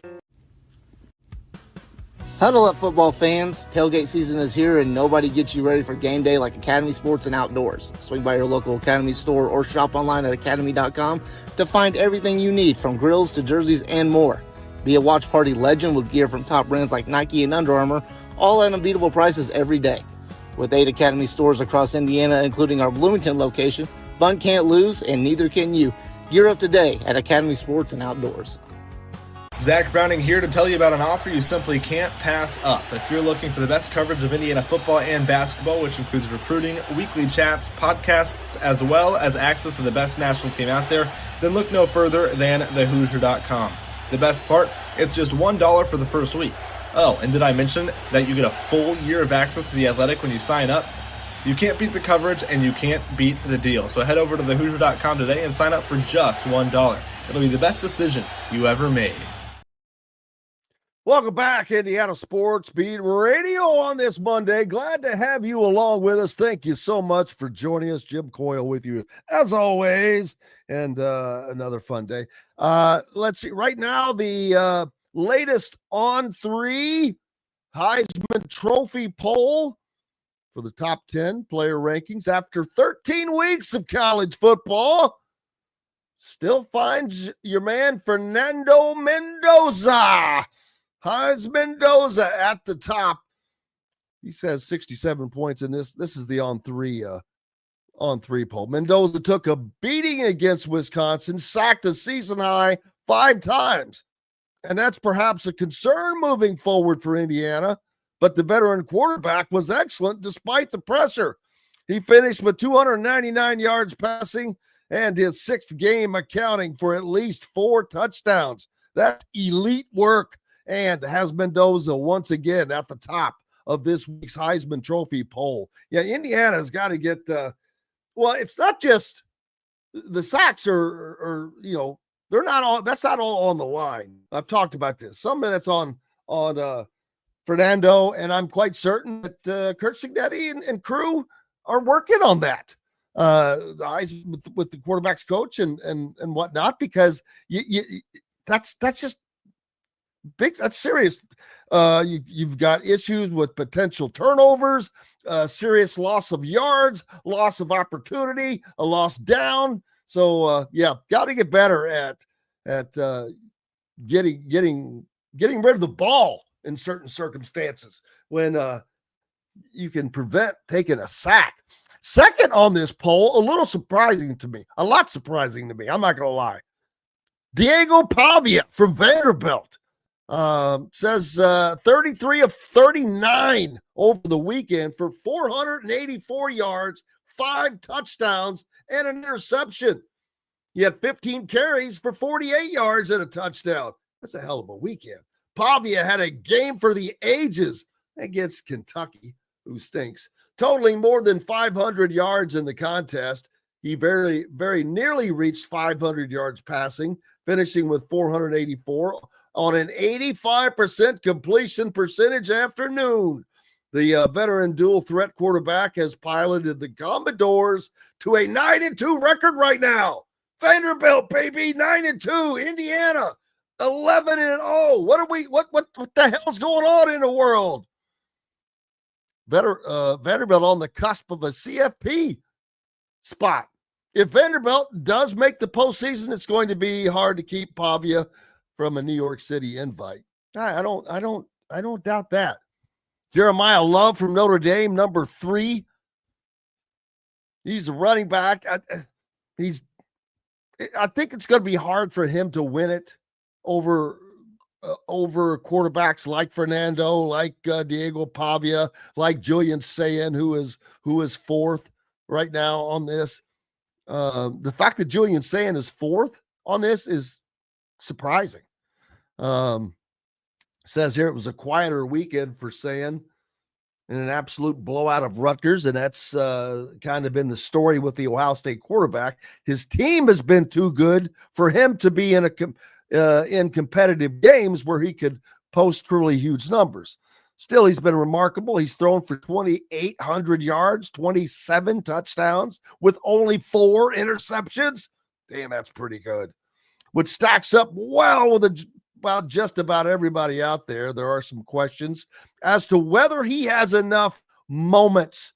Huddle up, football fans. Tailgate season is here, and nobody gets you ready for game day like Academy Sports and Outdoors. Swing by your local Academy store or shop online at academy.com to find everything you need, from grills to jerseys and more. Be a watch party legend with gear from top brands like Nike and Under Armour, all at unbeatable prices every day. With 8 Academy stores across Indiana, including our Bloomington location, fun can't lose, and neither can you. Gear up today at Academy Sports and Outdoors. Zach Browning here to tell you about an offer you simply can't pass up. If you're looking for the best coverage of Indiana football and basketball, which includes recruiting, weekly chats, podcasts, as well as access to the best national team out there, then look no further than thehoosier.com. The best part, it's just $1 for the first week. Oh, and did I mention that you get a full year of access to The Athletic when you sign up? You can't beat the coverage, and you can't beat the deal. So head over to thehoosier.com today and sign up for just $1. It'll be the best decision you ever made. Welcome back, Indiana Sports Beat Radio on this Monday. Glad to have you along with us. Thank you so much for joining us. Jim Coyle with you as always, and another fun day. Let's see. Right now, the latest On 3 Heisman Trophy poll for the top 10 player rankings after 13 weeks of college football still finds your man Fernando Mendoza. Heisman Mendoza at the top. He says 67 points in this. This is the on three poll. Mendoza took a beating against Wisconsin, sacked a season high 5 times. And that's perhaps a concern moving forward for Indiana. But the veteran quarterback was excellent despite the pressure. He finished with 299 yards passing and his 6th game accounting for at least 4 touchdowns. That's elite work. And has Mendoza once again at the top of this week's Heisman Trophy poll. Yeah, Indiana's got to get well, it's not just the sacks are they're not all, that's not all on the line. I've talked about this. Some of that's on Fernando, and I'm quite certain that Kurt Cignetti and crew are working on that. The Heisman with the quarterback's coach and whatnot, because that's just big. That's serious. You've got issues with potential turnovers, serious loss of yards, loss of opportunity, a loss down. So got to get better at getting rid of the ball in certain circumstances when you can prevent taking a sack. Second on this poll, a lot surprising to me. I'm not going to lie. Diego Pavia from Vanderbilt. Says 33 of 39 over the weekend for 484 yards, 5 touchdowns, and an interception. He had 15 carries for 48 yards and a touchdown. That's a hell of a weekend. Pavia had a game for the ages against Kentucky, who stinks, totaling more than 500 yards in the contest. He very, very nearly reached 500 yards passing, finishing with 484 on an 85% completion percentage afternoon. The veteran dual threat quarterback has piloted the Commodores to a 9-2 record right now. Vanderbilt, baby, 9-2. Indiana, 11-0. What the hell's going on in the world? Vanderbilt on the cusp of a CFP spot. If Vanderbilt does make the postseason, it's going to be hard to keep Pavia from a New York City invite. I don't doubt that. Jeremiah Love from Notre Dame, number 3. He's a running back. I think it's going to be hard for him to win it over quarterbacks like Fernando, like Diego Pavia, like Julian Sayin, who is 4th right now on this. The fact that Julian Sayin is 4th on this is surprising. Says here it was a quieter weekend for Sayin in an absolute blowout of Rutgers, and that's kind of been the story with the Ohio State quarterback. His team has been too good for him to be in competitive games where he could post truly huge numbers. Still, he's been remarkable. He's thrown for 2,800 yards, 27 touchdowns with only 4 interceptions. Damn, that's pretty good. Which stacks up well with about just about everybody out there. There are some questions as to whether he has enough moments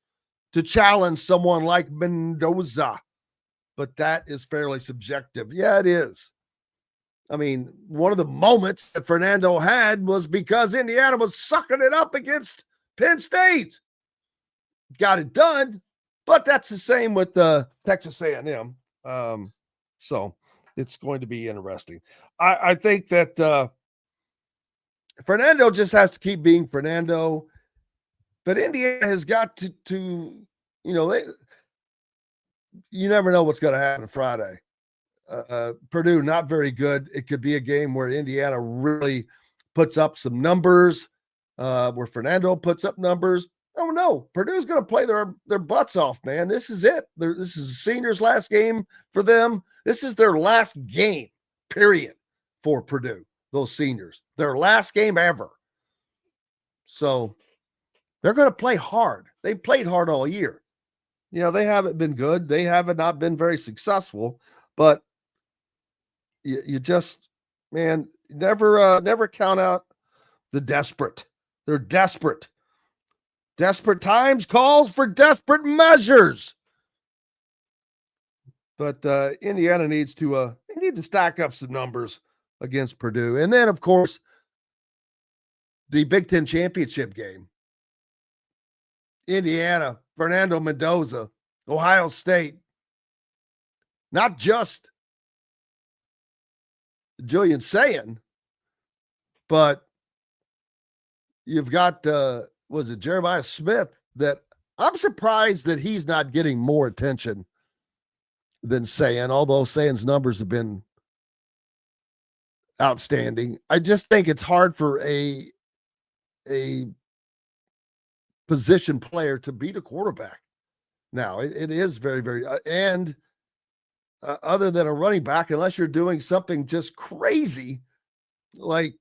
to challenge someone like Mendoza, but that is fairly subjective. Yeah, it is. I mean, one of the moments that Fernando had was because Indiana was sucking it up against Penn State. Got it done, but that's the same with Texas A&M. So it's going to be interesting. I think that Fernando just has to keep being Fernando, but Indiana has got to you never know what's going to happen Friday. Purdue, not very good. It could be a game where Indiana really puts up some numbers, where Fernando puts up numbers. Oh, no. Purdue's going to play their butts off, man. This is it. This is the seniors' last game for them. This is their last game, period, for Purdue, those seniors. Their last game ever. So they're going to play hard. They played hard all year. They haven't been good. They haven't not been very successful, but you just, man, never count out the desperate. They're desperate. Desperate times calls for desperate measures. But Indiana needs to stack up some numbers against Purdue. And then, of course, the Big Ten championship game. Indiana, Fernando Mendoza, Ohio State. Not just Julian Sayin, but you've got, was it Jeremiah Smith, that I'm surprised that he's not getting more attention than Sayin, although Sayin's numbers have been outstanding. I just think it's hard for a position player to beat a quarterback. Now, it is very, very, and other than a running back, unless you're doing something just crazy, like,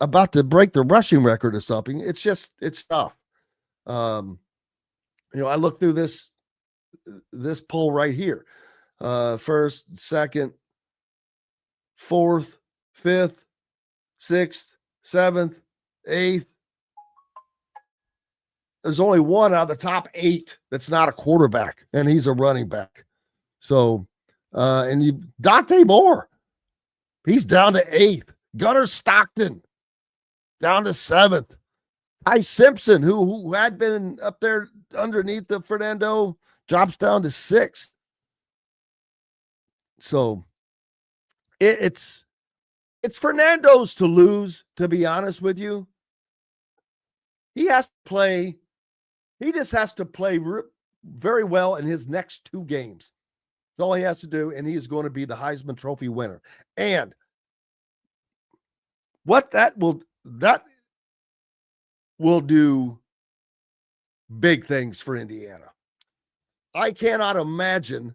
about to break the rushing record or something, it's tough. I look through this poll right here. First, second, fourth, fifth, sixth, seventh, eighth. There's only one out of the top 8 that's not a quarterback, and he's a running back. So, and Dante Moore, he's down to 8th. Gunnar Stockton, down to 7th. Ty Simpson, who had been up there underneath the Fernando, drops down to 6th. So, it's Fernando's to lose, to be honest with you. He just has to play very well in his next 2 games. That's all he has to do, and he is going to be the Heisman Trophy winner. And what that will do big things for Indiana. I cannot imagine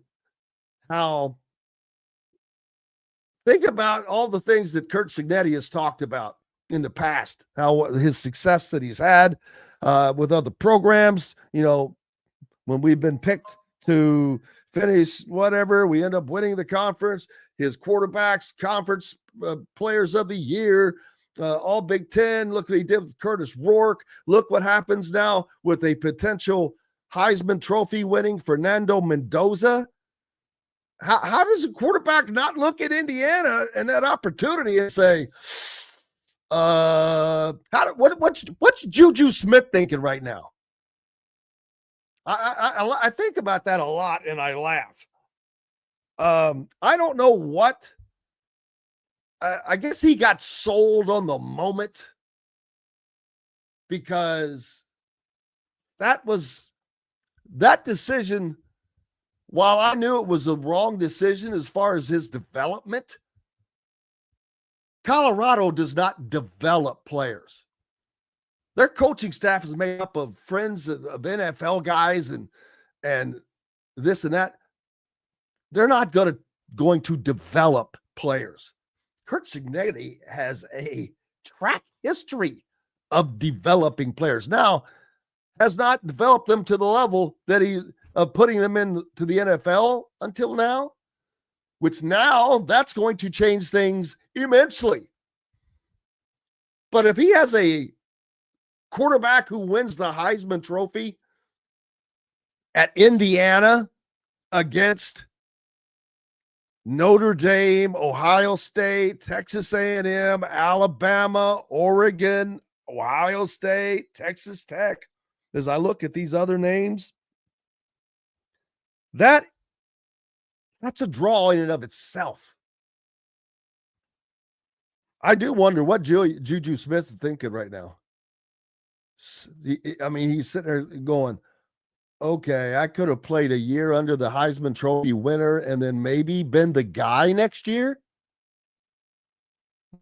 how. Think about all the things that Kurt Cignetti has talked about in the past, how his success that he's had with other programs. When we've been picked to finish whatever, we end up winning the conference. His quarterbacks, conference players of the year, all Big Ten. Look what he did with Curtis Rourke. Look what happens now with a potential Heisman Trophy winning Fernando Mendoza. How does a quarterback not look at Indiana and that opportunity and say, what's Juju Smith thinking right now? I think about that a lot and I laugh. I don't know what. I guess he got sold on the moment because that decision, while I knew it was a wrong decision as far as his development, Colorado does not develop players. Their coaching staff is made up of friends of NFL guys and this and that. They're not going to develop players. Curt Cignetti has a track history of developing players. Now, has not developed them to the level that of putting them into the NFL until now, which now that's going to change things immensely. But if he has a quarterback who wins the Heisman Trophy at Indiana against Notre Dame, Ohio State, Texas A&M, Alabama, Oregon, Ohio State, Texas Tech, as I look at these other names, that's a draw in and of itself. I do wonder what Juju Smith's thinking right now. I mean, he's sitting there going, okay, I could have played a year under the Heisman Trophy winner and then maybe been the guy next year.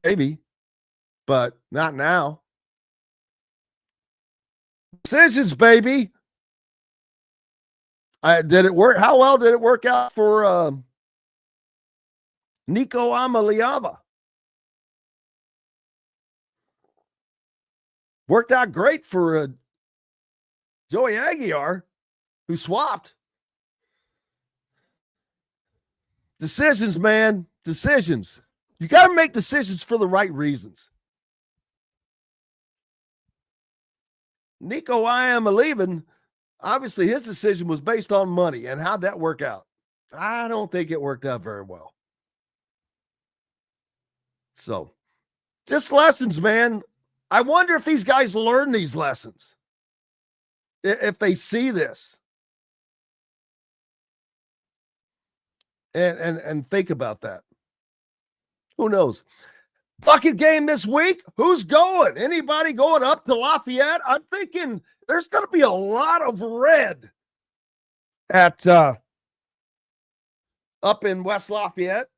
Maybe, but not now. Decisions, baby. Did it work? How well did it work out for Nico Amaliava? Worked out great for Joey Aguiar, who swapped. Decisions, man. Decisions. You got to make decisions for the right reasons. Nico Amaliava, obviously his decision was based on money. And how'd that work out? I don't think it worked out very well. So, just lessons, man. I wonder if these guys learn these lessons. If they see this. And think about that. Who knows? Bucket game this week. Who's going? Anybody going up to Lafayette? I'm thinking there's going to be a lot of red at up in West Lafayette.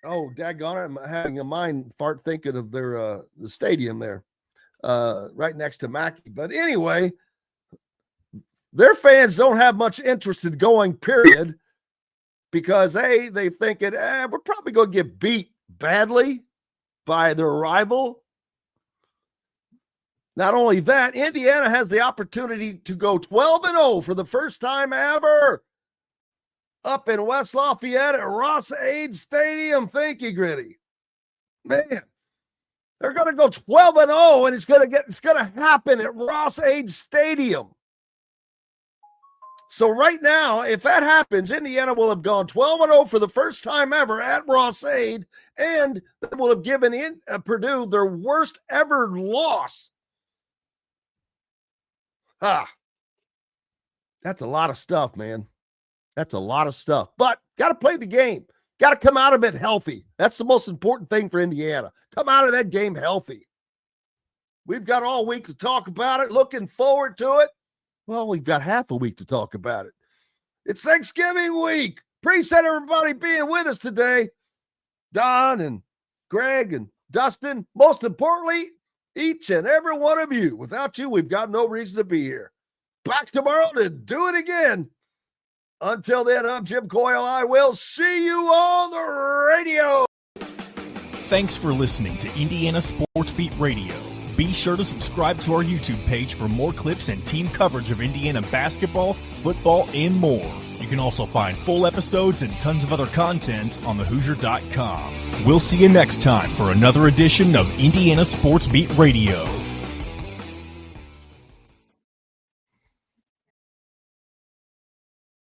Oh, daggone it. I'm having a mind fart thinking of their the stadium there right next to Mackey. But anyway, their fans don't have much interest in going, period, because they thinking, we're probably going to get beat badly by their rival. Not only that, Indiana has the opportunity to go 12-0 for the first time ever up in West Lafayette at Ross-Ade Stadium. Thank you, Gritty. Man, they're going to go 12-0, and it's going to happen at Ross-Ade Stadium. So right now, if that happens, Indiana will have gone 12-0 for the first time ever at Ross-Ade, and they will have given Purdue their worst ever loss. That's a lot of stuff, man. That's a lot of stuff. But got to play the game. Got to come out of it healthy. That's the most important thing for Indiana. Come out of that game healthy. We've got all week to talk about it. Looking forward to it. Well, we've got half a week to talk about it. It's Thanksgiving week. Appreciate everybody being with us today. Don and Greg and Dustin. Most importantly, each and every one of you. Without you, we've got no reason to be here. Back tomorrow to do it again. Until then, I'm Jim Coyle. I will see you on the radio. Thanks for listening to Indiana Sports Beat Radio. Be sure to subscribe to our YouTube page for more clips and team coverage of Indiana basketball, football, and more. You can also find full episodes and tons of other content on thehoosier.com. We'll see you next time for another edition of Indiana Sports Beat Radio.